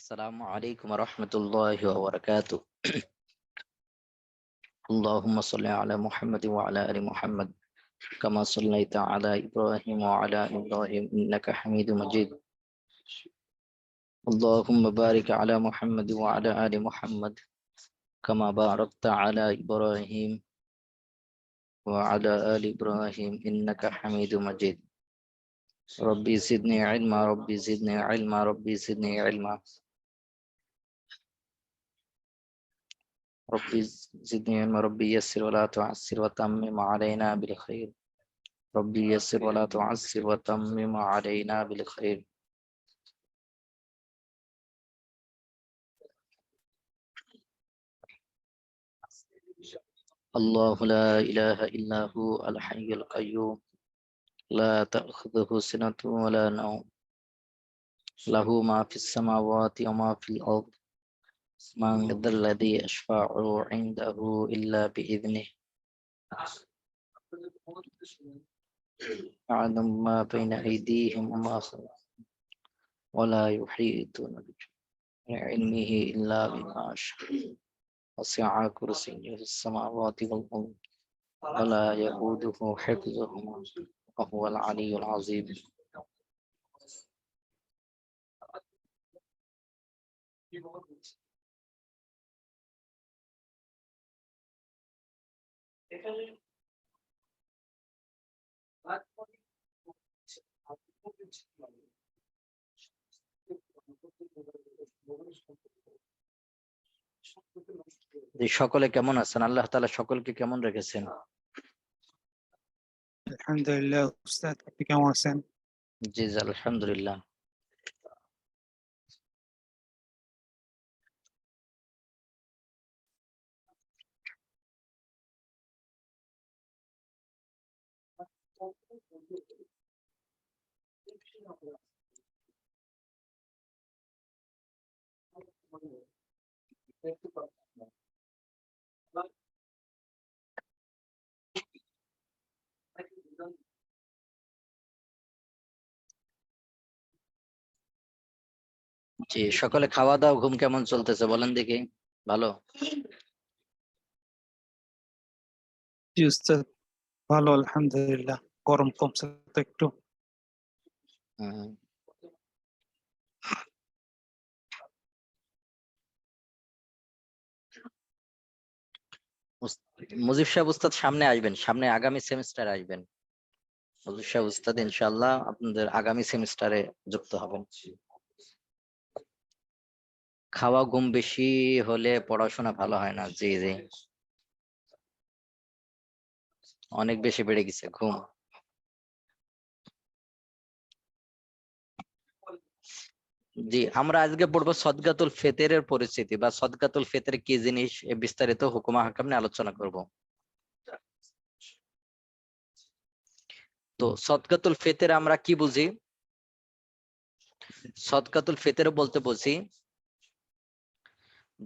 السلام عليكم ورحمة الله وبركاته. اللهم صل على محمد وعلى آل محمد كما صليت على إبراهيم وعلى إبراهيم إنك حميد مجيد. اللهم بارك على محمد وعلى آل محمد كما باركت على إبراهيم وعلى آل إبراهيم إنك حميد مجيد. ربي زدني علما ربي زدني علما ربي زدني علما ربي زدني علما ربي يسر ولا تعسر وتمم علينا بالخير. ربي يسر ولا تعسر وتمم علينا بالخير. الله لا إله إلا هو الحي القيوم لا تأخذه سنة ولا نوم له ما في السماوات وما في الأرض من ذا الذي يشفع عنده إلا بإذنه يعلم ما بين أيديهم وما خلفهم ولا يحيطون بعلمه إلا بما شاء وسع كرسيه السماوات والأرض ولا يؤوده حفظهما وهو العلي العظيم. সকলে কেমন আছেন? আল্লাহ তাআলা সকলকে কেমন রেখেছেন? আলহামদুলিল্লাহ। উস্তাদ, আপনি কেমন আছেন? জি আলহামদুলিল্লাহ। জি, সকলে খাওয়া দাওয়া ঘুম কেমন চলতেছে বলেন দেখি। ভালো? জি উস্তাদ, ভালো আলহামদুলিল্লাহ। গরম কমছে তো একটু। মুজিব সাহেব উস্তাদ সামনে আসবেন, সামনে আগামী সেমিস্টারে আসবেন। মুজিব সাহেব উস্তাদ ইনশাআল্লাহ আপনাদের আগামী সেমিস্টারে যুক্ত হবেন। খাওয়া ঘুম বেশি হলে পড়াশোনা ভালো হয় না। জি জি, অনেক বেশি বেড়ে গেছে ঘুম। জি, আমরা আজকে পড়বো সদকাতুল ফিতরের পরিস্থিতি বা সদকাতুল ফিতর কি জিনিস, বিস্তারিত হুকুম আহকাম নিয়ে আলোচনা করব। তো সদকাতুল ফিতর আমরা কি বুঝি? সদকাতুল ফিতর বলতে বুঝি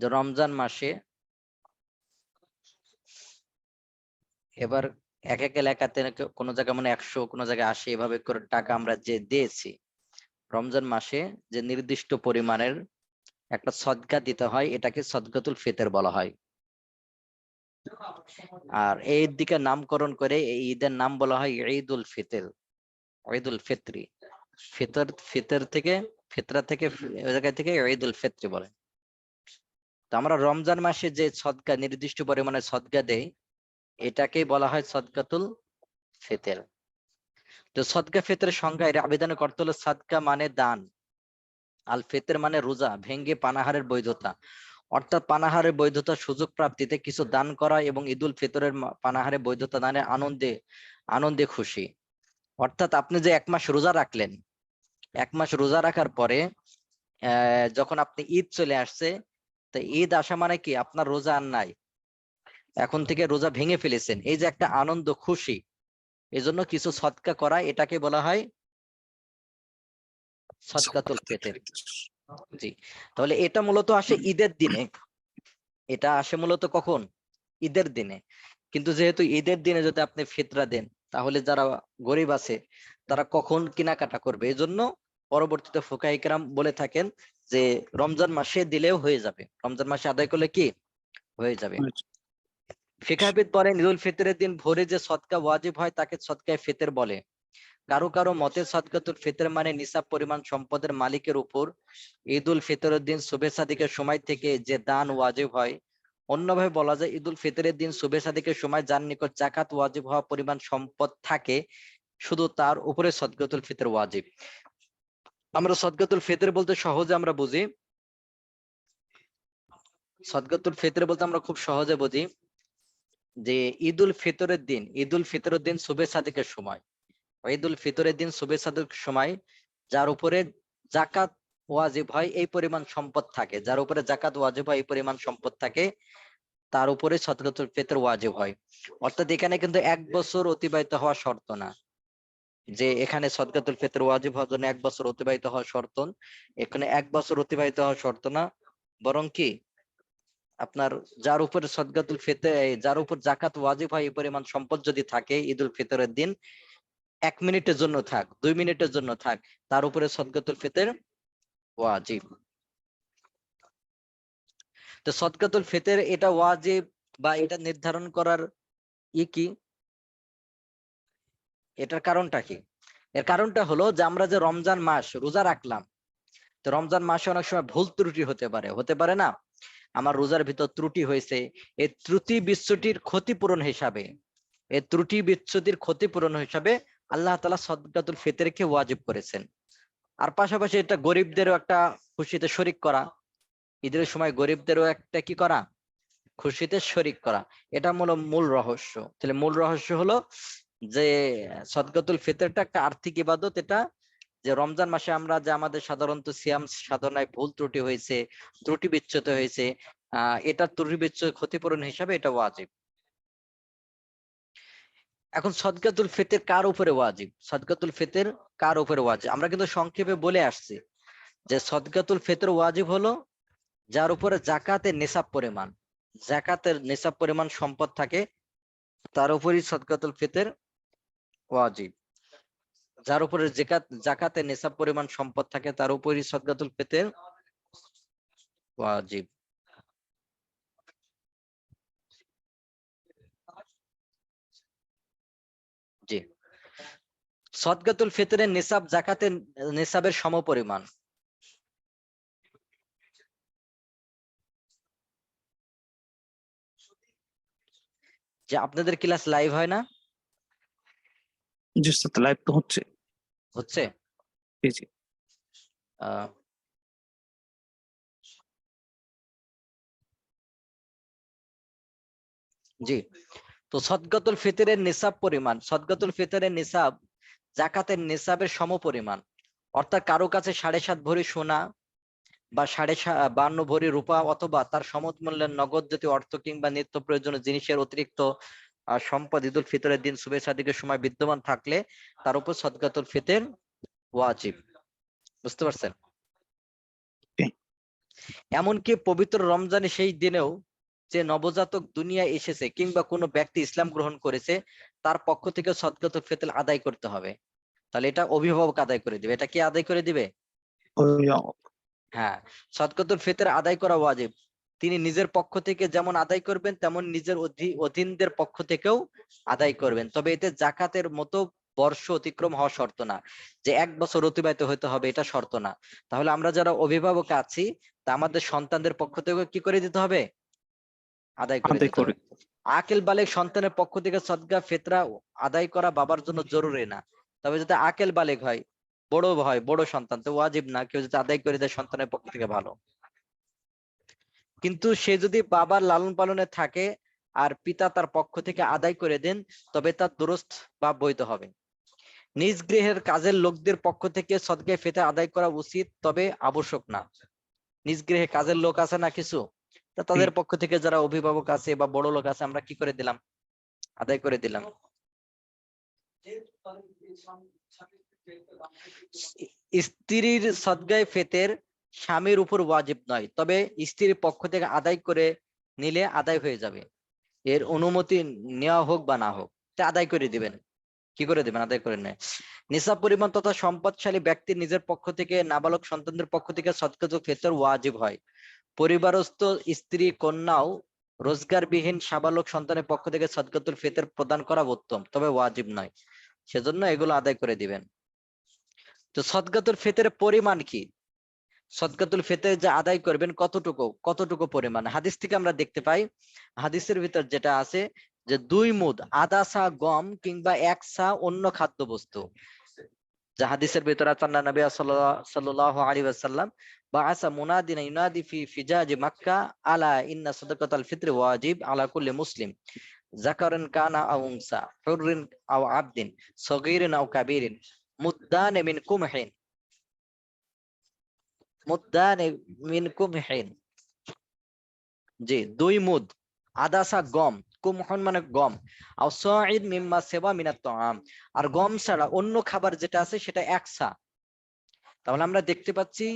যে রমজান মাসে, এবার এক এক এলাকাতে কোনো জায়গায় মানে 100, কোনো জায়গায় 80, এভাবে করে টাকা আমরা যে দিয়েছি, রমজান মাসে যে নির্দিষ্ট পরিমাণের একটা সদকা দিতে হয়, এটাকে সদকাতুল ফিতর বলা হয়। আর এই দিকে নামকরণ করে এই ঈদের নাম বলা হয় ঈদুল ফিতর, ঈদুল ফিত্রি। ফিতর থেকে, ফিতরা থেকে, ওই জায়গা থেকে ঈদুল ফিত্রি বলে। তো আমরা রমজান মাসে যে সদকা নির্দিষ্ট পরিমাণে সদকা দেই, এটাকে বলা হয় সদকাতুল ফিতর। তো সদকা ফিতরের সংজ্ঞা এর আবেদনে করতে হলো সদকা মানে দান, আল ফিতর মানে রোজা ভেঙ্গে পানাহারের বৈধতা, অর্থাৎ পানাহারের বৈধতা সুযোগ প্রাপ্তিতে কিছু দান করা এবং ঈদুল ফিতরের পানাহারের বৈধতা দানে আনন্দে আনন্দে খুশি। অর্থাৎ আপনি যে 1 মাস রোজা রাখলেন, 1 মাস রোজা রাখার পরে যখন আপনি ঈদ চলে আসছে, তো ঈদ আসা মানে কি আপনার রোজা আর নাই, এখন থেকে রোজা ভেঙে ফেলেছেন, এই যে একটা আনন্দ খুশি, এজন্য কিছু সদকা করা, এটাকে বলা হয় সদকাতুল ফিতর। জি, তাহলে এটা মূলত আসে ঈদের দিনে। এটা আসে মূলত কখন? ঈদের দিনে। কিন্তু যেহেতু ঈদের দিনে যদি আপনি ফিতরা দেন, তাহলে যারা গরিব আছে তারা কখন কেনাকাটা করবে, এজন্য পরবর্তীতে ফুকাহায়ে কেরাম বলে থাকেন যে রমজান মাসে দিলেও হয়ে যাবে, রমজান মাসে আদায় করলে কি হয়ে যাবে। ফিকহাবিদ বলেন ঈদুল ফিতরের দিন ভোরে যে সদকা ওয়াজিব হয় তাকে সদকায়ে ফিতর বলে। কারো কারো মতে সদকাতুল ফিতর মানে নিসাব পরিমাণ সম্পদের মালিকের উপর ঈদুল ফিতরের দিন সুবহে সাদিকের সময় থেকে যে দান ওয়াজিব হয়। অন্যভাবে বলা যায় ঈদুল ফিতরের দিন সুবহে সাদিকের সময় যার নিকট যাকাত ওয়াজিব হওয়া পরিমাণ সম্পদ থাকে শুধু তার উপরে সদকাতুল ফিতর ওয়াজিব। আমরা সদকাতুল ফিতর বলতে সহজে আমরা বুঝি, সদকাতুল ফিতর বলতে আমরা খুব সহজে বুঝি যে ঈদুল ফিতরের দিন সুবহে সাদিকের সময়, ঈদুল ফিতরের দিন সুবহে সাদিকের সময় যার উপরে যাকাত ওয়াজিব হয় এই পরিমাণ সম্পদ থাকে, যার উপরে যাকাত ওয়াজিব হয় এই পরিমাণ সম্পদ থাকে, তার উপরে সদকাতুল ফিতর ওয়াজিব হয়। অর্থাৎ এখানে কিন্তু 1 বছর অতিবাহিত হওয়া শর্ত না, যে এখানে সদকাতুল ফিতর ওয়াজিব হওয়ার জন্য 1 বছর অতিবাহিত হওয়া শর্ত, এখানে 1 বছর অতিবাহিত হওয়া শর্ত না, বরং কি আপনার যার উপরে সদকাতুল ফিতর, যার উপর যাকাত ওয়াজিব হয় এই পরিমাণ সম্পদ যদি থাকে ঈদুল ফিতরের দিন 1 মিনিটের জন্য থাক, 2 মিনিটের জন্য থাক, তার উপরে সদকাতুল ফিতর ওয়াজিব। তো সদকাতুল ফিতর এটা ওয়াজিব বা এটা নির্ধারণ করার কি, এটার কারণটা কি? এর কারণটা হলো যে আমরা যে রমজান মাস রোজা রাখলাম, তো রমজান মাসে অনেক সময় ভুল ত্রুটি হতে পারে না, আমার রোজার ভিতর ত্রুটি হয়েছে, এই ত্রুটি বিচ্যুতির ক্ষতিপূরণ হিসাবে, এই ত্রুটি বিচ্যুতির ক্ষতিপূরণ হিসাবে আল্লাহ তাআলা সদকাতুল ফিতরকে ওয়াজিব করেছেন। আর পাশাপাশি এটা গরিবদেরও একটা খুশিতে শরিক করা, ঈদের সময় গরিবদেরও একটা কি করা, খুশিতে শরিক করা, এটা মূল রহস্য। তাহলে মূল রহস্য হলো যে সদকাতুল ফিতরটা একটা আর্থিক ইবাদত, এটা যে রমজান মাসে আমরা যে আমাদের সাধারণত সিয়াম সাধনায় ভুল ত্রুটি হয়েছে, ত্রুটি বিচ্যুত হয়েছে, এটা ত্রুটি বিচ্যুত ক্ষতিপূরণ হিসাবে এটা ওয়াজিব। এখন সদকাতুল ফিতর কার উপরে ওয়াজিব, সদকাতুল ফিতর কার উপরে ওয়াজিব? আমরা কিন্তু সংক্ষেপে বলে আসছি যে সদকাতুল ফিতর ওয়াজিব হলো যার উপরে যাকাতের নিসাব পরিমাণ সম্পদ থাকে তার উপরই সদকাতুল ফিতর ওয়াজিব। যার উপরে যাকাতের নিসাব পরিমাণ সম্পদ থাকে তার উপরই সদকাতুল ফিতর ওয়াজিব। জি, সদকাতুল ফিতরের নিসাব যাকাতের নিসাবের সমপরিমাণ। যে আপনাদের ক্লাস লাইভ হয় না? জি স্যার, লাইভ তো হচ্ছে। জি জি। জি, তো সদকাতুল ফিতরের নিসাব পরিমাণ, সদকাতুল ফিতরের নিসাব যাকাতের নিসাবের সমপরিমাণ। অর্থাৎ কারো কাছে 7.5 ভরি সোনা বা 52 ভরি রূপা অথবা তার সমমূল্যের নগদ জাতীয় অর্থ কিংবা নিত্য প্রয়োজনীয় জিনিসের অতিরিক্ত সম্পদ ঈদুল ফিতরের দিন সুবহে সাদিকের সময় বিদ্যমান থাকলে তার উপর সদকাতুল ফিতর ওয়াজিব। বুঝতে পারছেন? এমনকি পবিত্র রমজানে সেই দিনেও যে নবজাতক দুনিয়া এসেছে কিংবা কোনো ব্যক্তি ইসলাম গ্রহণ করেছে তার পক্ষ থেকে সদকাতুল ফিতর আদায় করতে হবে। তাহলে এটা অভিভাবক আদায় করে দিবে। এটা কি আদায় করে দিবে? হ্যাঁ, সদকাতুল ফিতর আদায় করা ওয়াজিব। তিনি নিজের পক্ষ থেকে যেমন আদায় করবেন তেমন নিজের অধীনদের পক্ষ থেকেও আদায় করবেন। তবে এতে যাকাতের মতো বর্ষ অতিক্রম হওয়া শর্ত না, যে 1 বছর অতিবাহিত হতে হবে এটা শর্ত না। তাহলে আমরা যারা অভিভাবক আছি তা আমাদের সন্তানদের পক্ষ থেকে কি করে দিতে হবে? আদায় করে দিতে হবে। আকিল বালেগ সন্তানের পক্ষ থেকে সদকা ফিতরা আদায় করা বাবার জন্য জরুরি না, তবে যদি আকিল বালেগ হয়, বড় সন্তান, তো ওয়াজিব না, কেউ যদি আদায় করে দেয় সন্তানের পক্ষ থেকে ভালো। কিন্তু সে যদি বাবার লালন পালনে থাকে আর পিতা তার পক্ষ থেকে আদায় করে দেন তবে তার দুরস্ত বা বৈধ হবে। নিজ গৃহের কাজের লোকদের পক্ষ থেকে সদকা ফিতর আদায় করা উচিত, তবে আবশ্যক না। নিজ গৃহে কাজের লোক আছে না কিছু, তা তাদের পক্ষ থেকে যারা অভিভাবক আছে বা বড় লোক আছে আমরা কি করে দিলাম? আদায় করে দিলাম। স্ত্রীর সদকায়ে ফিতর স্বামীর উপর ওয়াজিব নয়, তবে স্ত্রীর পক্ষ থেকে আদায় করে নিলে আদায় হয়ে যাবে। এর অনুমতি নেওয়া হোক বা না হোক, তা আদায় করে দিবেন। কি করে দিবেন? আদায় করে নেয়। নিসাব পরিমাণ তথা সম্পদশালী ব্যক্তির নিজের পক্ষ থেকে নাবালক সন্তানদের পক্ষ থেকে সদকাতুল ফিতর ওয়াজিব হয়। পরিবারস্থ স্ত্রী কন্যাও রোজগারবিহীন সাবালক সন্তানের পক্ষ থেকে সদকাতুল ফিতর প্রদান করা উত্তম, তবে ওয়াজিব নয়, সেজন্য এগুলো আদায় করে দিবেন। তো সদকাতুল ফিতরের পরিমাণ কি? সদকাতুল ফিতর যে আদায় করবেন কতটুকু পরিমাণ, হাদিস থেকে আমরা দেখতে পাই, হাদিসের ভিতর যেটা আছে যে 2 মুদ আধা সা গম কিংবা 1 সা অন্য খাদ্যবস্তু। যে হাদিসের ভিতর আছে আন্না নবী সাল্লাল্লাহু আলাইহি ওয়াসাল্লাম বাআসা মুনাদিন ইউনাদি ফি ফিজাজ মক্কা আলা ইন্না সাদাকাতাল ফিতর ওয়াজিব আলা কুল্লি মুসলিম যাকারান কানা আও উনসা হুররিন আও আবদিন সগীরিন আও কাবীরিন মুদ্দান মিন কুমহিন জি 2 মুদ আধা সা গম, কুমহন মানে গম, আও সাঈদ মিম্মা সেবা মিনাত তাআম, আর গম ছাড়া অন্য খাবার যেটা আছে সেটা 1 সা। তাহলে আমরা দেখতে পাচ্ছি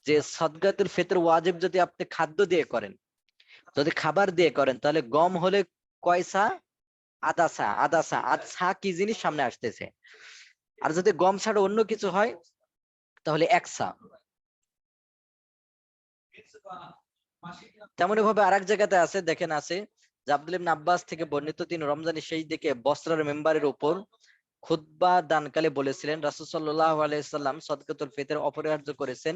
যে সদকাতুল ফিতর ওয়াজিব যদি আপনি খাদ্য দিয়ে করেন, যদি খাবার দিয়ে করেন, তাহলে গম হলে কয় সা? আধা সা। আধা সা কি জিনিস সামনে আসতেছে। আর যদি গম ছাড়া অন্য কিছু হয় তাহলে 1 সা। তেমনি ভাবে আরেক জায়গাতে আছে, দেখেন আছে যে আব্দুল্লাহ ইবনে আব্বাস থেকে বর্ণিত, তিনি রমজানের শেষ দিকে বসরার মেম্বারের উপর খুতবা দানকালে বলেছিলেন রাসূল সাল্লাল্লাহু আলাইহি সাল্লাম সদকাতুল ফিতর অপরিহার্য করেছেন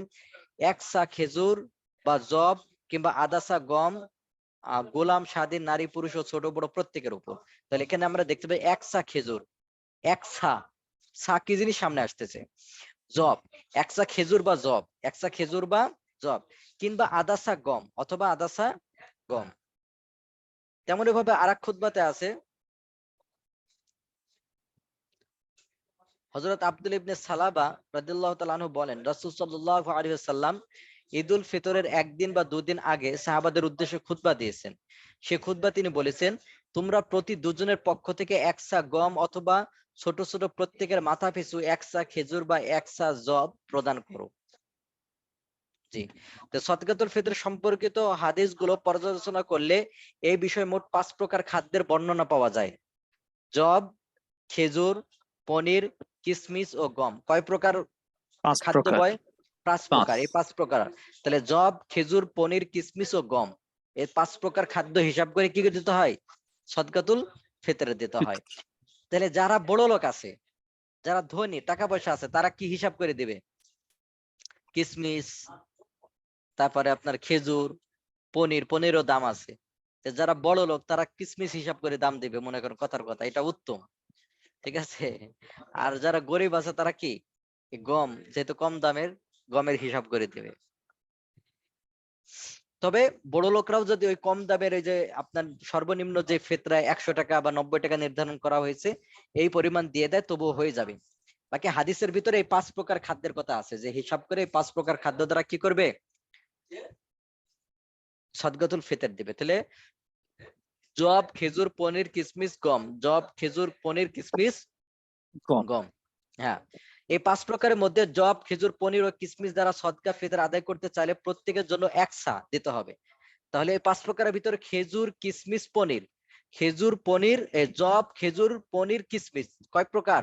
1 সা খেজুর বা জব কিংবা আধা সা গম গোলাম, স্বাধীন, নারী, পুরুষ ও ছোট বড় প্রত্যেকের উপর। তাহলে এখানে আমরা দেখতে পাই 1 সা খেজুর, 1 সা কি জিনিস সামনে আসতেছে? জব। 1 সা খেজুর বা জব, 1 সা খেজুর বা জব কিংবা আধা সা গম অথবা আধা সা গম। তেমনি ভাবে আরেক খুতবাতে আছে হযরত আব্দুল ইবনে সালাবা রাদিয়াল্লাহু তাআলা আনহু বলেন রাসূল সাল্লাল্লাহু আলাইহি ওয়াসাল্লাম ঈদুল ফিতরের একদিন বা দুদিন আগে সাহাবাদের উদ্দেশ্যে খুতবা দিয়েছেন। সে খুতবা তিনি বলেছেন, তোমরা প্রতি দুজনের পক্ষ থেকে 1 সা গম অথবা ছোট ছোট প্রত্যেকের মাথা পিছু 1 সা খেজুর বা 1 সা জব প্রদান করো। জি, তো সদকাতুল ফিতর সম্পর্কিত হাদিসগুলো পর্যালোচনা করলে এই বিষয়ে মোট 5 প্রকার খাদ্যের বর্ণনা পাওয়া যায়। জব, খেজুর, পনির, কিশমিশ ও গম। কয় প্রকার 5 খাদ্য প্রকার। বয়? 5 প্রকার। 5। এই 5 প্রকার, তাহলে জব, খেজুর, পনির, কিশমিশ ও গম, এই 5 প্রকার খাদ্য হিসাব করে কি দিতে হয়? সদকাতুল ফিতরে দিতে হয়। তাহলে যারা বড় লোক আছে, যারা ধনী, টাকা পয়সা আছে, তারা কি হিসাব করে দিবে? কিশমিশ, তারপরে আপনার খেজুর, পনিরও দাম আছে। যারা বড় লোক তারা কিশমিশ হিসাব করে দাম দিবে, মনে করেন কথার কথা, এটা উত্তম, ঠিক আছে। আর যারা গরিব আছে তারা কি গম, যেহেতু কম দামের, গমের হিসাব করে দিবে। তবে বড় লোকরাও যদি ওই কম দামের এই যে আপনার সর্বনিম্ন যে ফিতরা 100 টাকা বা 90 টাকা নির্ধারণ করা হয়েছে এই পরিমাণ দিয়ে দেয়, তবুও হয়ে যাবে। বাকি হাদিসের ভিতরে এই 5 প্রকার খাদ্যের কথা আছে, যে হিসাব করে এই 5 প্রকার খাদ্য দ্বারা কি করবে? সদকাতুল ফিতর দিবে। তাহলে জব, খেজুর, পনির, কিশমিশ, গম। জব, খেজুর, পনির, কিশমিশ, গম। গম। হ্যাঁ, এই 5 প্রকারের মধ্যে জব, খেজুর, পনির ও কিশমিশ দ্বারা সদকা ফিতর আদায় করতে চাইলে প্রত্যেকের জন্য 1 সা দিতে হবে। তাহলে এই 5 প্রকারের ভিতরে খেজুর, কিশমিশ, পনির, খেজুর, পনির, জব, খেজুর, পনির, কিশমিশ কয় প্রকার?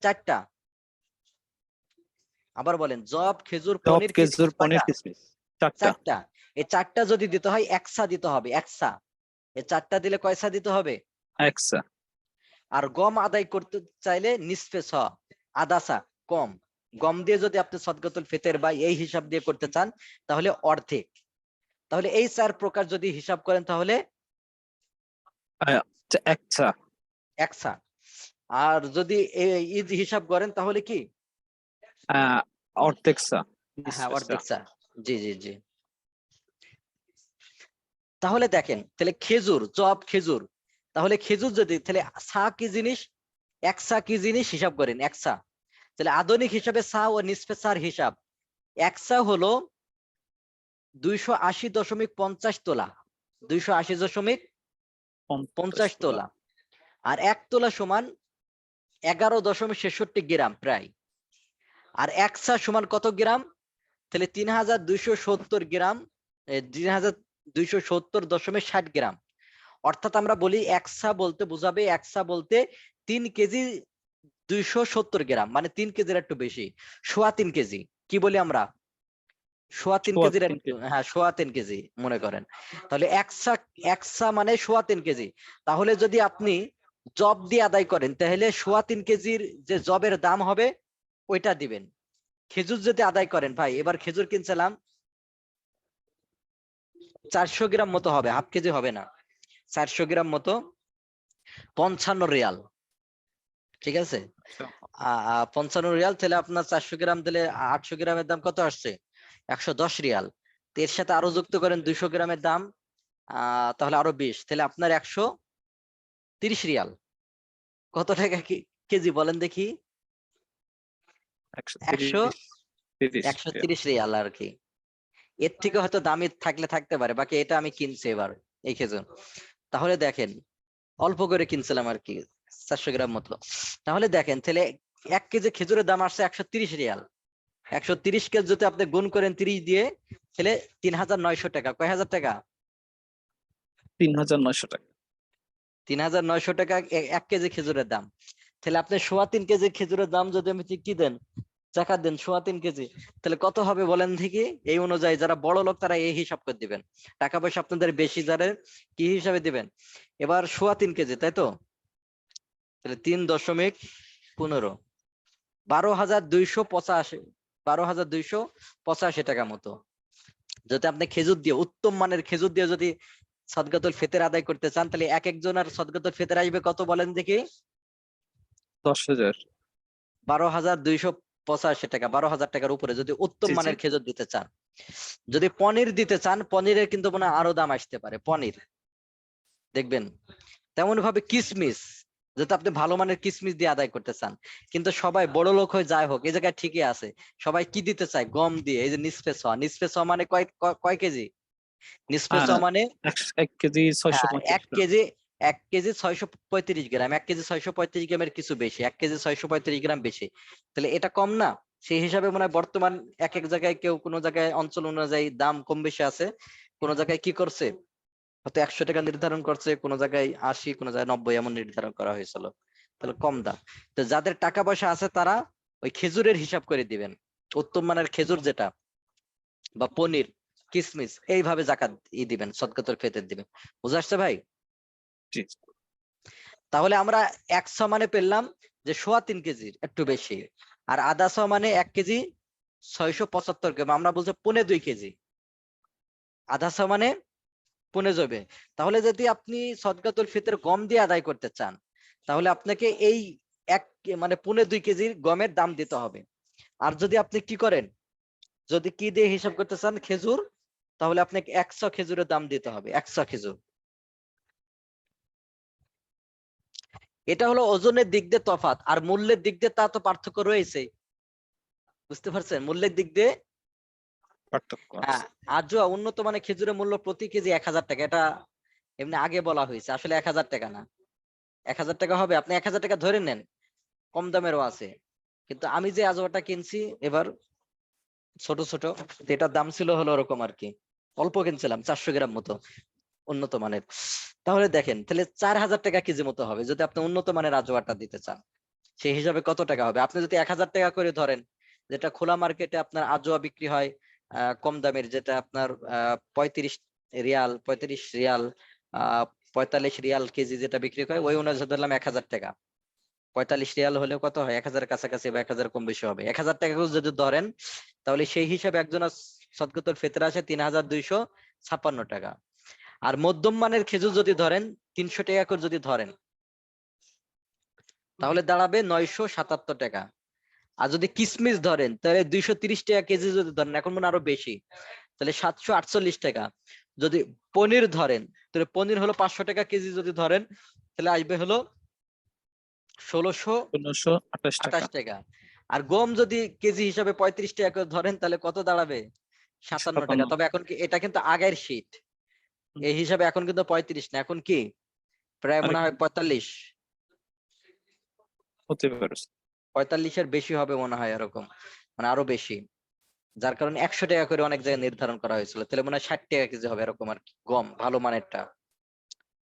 4টা। আবার বলেন, জব, খেজুর, জব, পনির, খেজুর, কিশমিশ পনির, কয়টা? কিশমিশ 4টা। 4টা। এই 4টা যদি দিতে হয় 1 সা দিতে হবে, 1 সা। এই 4টা দিলে কয় সা দিতে হবে? 1 সা। আর গম আদায় করতে চাইলে নিসফে স, আধা সা কম। গম দিয়ে যদি আপনি সদকাতুল ফিতর বা এই হিসাব দিয়ে করতে চান তাহলে অর্ধেক। তাহলে এই 4 প্রকার যদি হিসাব করেন তাহলে 1 সা। 1 সা। আর যদি ঈদ হিসাব করেন তাহলে কি? অর্ধেক সা। হ্যাঁ, নিসফে সা। অর্ধেক সা। জি জি জি। তাহলে দেখেন, তাহলে খেজুর, জব, খেজুর, তাহলে খেজুর যদি, তাহলে সা কি জিনিস? 1 সা কি জিনিস হিসাব করেন, 1 সা। তাহলে আধুনিক হিসাবে সা ও নিসফে সার হিসাব, 1 সা হলো 280.50 তোলা, 280.50 তোলা। আর 1 তোলা সমান 11.66 গ্রাম প্রায়। আর 1 সা সমান কত গ্রাম? তাহলে 3270 গ্রাম, 3270.60 গ্রাম। অর্থাৎ আমরা বলি 1 সা বলতে বোঝাবে, 1 সা বলতে 3 কেজি 270 গ্রাম, মানে 3 কেজির একটু বেশি, 3.25 কেজি। কি বলি আমরা? 3.25 কেজির হ্যাঁ 3.25 কেজি মনে করেন। তাহলে একসা মানে 3.25 কেজি। তাহলে যদি আপনি জব দিয়ে আদায় করেন তাহলে 3.25 কেজির যে জবের দাম হবে ওইটা দিবেন। খেজুর যদি আদায় করেন ভাই, এবার খেজুর কিনছিলাম 400 গ্রাম মতো হবে, হাফ কেজি হবে না, 400 গ্রাম মতো 55 রিয়াল, ঠিক আছে? 55 রিয়াল, তাহলে আপনার 400 গ্রাম দিলে 800 গ্রামের দাম কত আসছে? 110 রিয়াল। তো এর সাথে আরো যুক্ত করেন 200 গ্রামের দাম, তাহলে আরো 20, তাহলে আপনার 130 রিয়াল। কত টাকা কেজি বলেন দেখি? 130 রিয়াল আর কি। এর থেকে হয়তো দামি থাকতে পারে, বাকি এটা আমি কিনছি এবার এই খেজুর। তাহলে দেখেন অল্প করে কিনছিলাম আর কি, 400 গ্রাম মতো। তাহলে দেখেন তাহলে 1 কেজি খেজুরের দাম আসছে 130 রিয়াল। 130 কে যদি আপনি গুণ করেন 30 দিয়ে, তাহলে 3900 টাকা। কয় হাজার টাকা? 3900 টাকা। 3900 টাকা 1 কেজি খেজুরের দাম। তাহলে আপনি 3.25 কেজি খেজুরের দাম যদি আমি কি দেন, টাকা দেন 3.25 কেজি, তাহলে কত হবে বলেন দেখি? এই অনুযায়ী যারা বড় লোক তারা এই হিসাব করে দিবেন, টাকা পয়সা আপনাদের বেশি যারা কি হিসাবে দিবেন। এবার 3.25 কেজি, তাই তো? তাহলে 3.15, 12,285, 12,285 টাকা মতো। যদি আপনি খেজুর দিয়ে, উত্তম মানের খেজুর দিয়ে যদি সদকাতুল ফিতর আদায় করতে চান, তাহলে এক একজনের সদকাতুল ফিতর আসবে কত বলেন দেখি? 10,000। 12,285 টাকা, 12,000 টাকার উপরে যদি উত্তম জি জি। মানের খেজুর দিতে চান। যদি পনির দিতে চান, পনিরের কিন্তু মনে হয় আরো দাম আসতে পারে পনির, দেখবেন। তেমন ভাবে কিসমিস, যদি আপনি ভালো মানের কিসমিস দিয়ে আদায় করতে চান, কিন্তু সবাই বড় লোক হয়ে যাই হোক এই জায়গায় ঠিকই আছে, সবাই কি দিতে চায়? গম দিয়ে। এই যে নিসফে স মানে কয় কেজি? নিসফে স মানে 1 কেজি হ্যাঁ 635 1 কেজি, 1 কেজি 635 গ্রাম, 1 কেজি 635 গ্রামের কিছু বেশি, 1 কেজি 635 গ্রাম বেশি। তাহলে এটা কম না? সেই হিসাবে মনে হয় বর্তমান এক এক জায়গায় কেউ কোনো জায়গায় অঞ্চল অনুযায়ী দাম কম বেশি আছে। কোন জায়গায় কি করছে, হয়তো 100 টাকা নির্ধারণ করছে, কোন জায়গায় 80, কোন জায়গায় 90 এমন নির্ধারণ করা হয়েছিল। তাহলে কম দাম। তো যাদের টাকা পয়সা আছে তারা ওই খেজুরের হিসাব করে দিবেন, উত্তম মানের খেজুর যেটা, বা পনির, কিসমিস, এইভাবে জাকাত দিবেন, সদকাতুল ফিতর দিবেন। বুঝা আসছে ভাই? জি। তাহলে আমরা 100 মানে পেলাম যে 3.25 কেজির একটু বেশি, আর আধা শ মানে 1 কেজি 675 গ্রাম, আমরা বলছি 2.25 কেজি। আধা শ মানে 2.25 যাবে। তাহলে যদি আপনি সদকাতুল ফিতর গম দিয়ে আদায় করতে চান, তাহলে আপনাকে এই মানে 2.25 কেজির গমের দাম দিতে হবে। আর যদি আপনি কি করেন, যদি কি দিয়ে হিসাব করতে চান, খেজুর, তাহলে আপনাকে 100 খেজুরের দাম দিতে হবে, 100 খেজুর। এটা হলো ওজনের দিক দিয়ে তফাৎ, আর মূল্যের দিক দিয়ে তা তো পার্থক্য রয়েছে, বুঝতে পারছেন? মূল্যের দিক দিয়ে পার্থক্য হ্যাঁ, আছে। আজওয়া উন্নত মানের খেজুরের মূল্য প্রতি কেজি 1000 টাকা। এটা এমনি আগে বলা হয়েছে, আসলে 1000 টাকা না। 1000 টাকা হবে, আপনি 1000 টাকা ধরে নেন, কম দামেরও আছে। কিন্তু আমি যে আজওয়াটা কিনছি এবার ছোট ছোট, এটার দাম ছিল হলো ওরকম আর কি, অল্প কিনছিলাম 400 গ্রাম মতো, উন্নত মানের। তাহলে দেখেন তাহলে 4000 টাকা কেজি মতো হবে যদি আপনি উন্নত মানের আজওয়াটা দিতে চান। সেই হিসাবে কত টাকা হবে? আপনি যদি 1000 টাকা করে ধরেন, যেটা খোলা মার্কেটে আপনার আজওয়া বিক্রি হয় কম দামের, যেটা আপনার 35 রিয়াল, 35 রিয়াল, 45 রিয়াল কেজি যেটা বিক্রি হয়, ওই অনুযায়ী ধরলাম 1000 টাকা। 45 রিয়াল হলেও কত হয়? 1000 কাছাকাছি বা 1000 কম বেশি হবে। 1000 টাকা যদি ধরেন, তাহলে সেই হিসাবে একজনের সদকাতুল ফিতর আসে 3256 টাকা। আর মধ্যম মানের খেজুর যদি ধরেন, 300 টাকা করে যদি ধরেন, তাহলে দাঁড়াবে 977 টাকা। আর যদি কিসমিস ধরেন তাহলে 230 টাকা কেজি যদি ধরেন, এখন মনে আরো বেশি, তাহলে 748 টাকা। যদি পনির ধরেন, তাহলে পনির হলো 500 টাকা কেজি যদি ধরেন, তাহলে আসবে হলো 1628 টাকা। 1628 টাকা। আর গম যদি কেজি হিসাবে 35 টাকা করে ধরেন, তাহলে কত দাঁড়াবে? 57 টাকা। 57 তবে এখন কি এটা কিন্তু আগের শীট, এই হিসাবে এখন কিন্তু 35 না, এখন কি প্রায় মনে হয় 45, হতে পারে। 45-এর বেশি হবে মনে হয়, এরকম মানে আরো বেশি। যার কারণে 100 টাকা করে অনেক জায়গায় নির্ধারণ করা হয়েছিল, তাহলে মনে হয় 60 টাকা কেজি হবে এরকম আর কি, গম ভালো মানেরটা।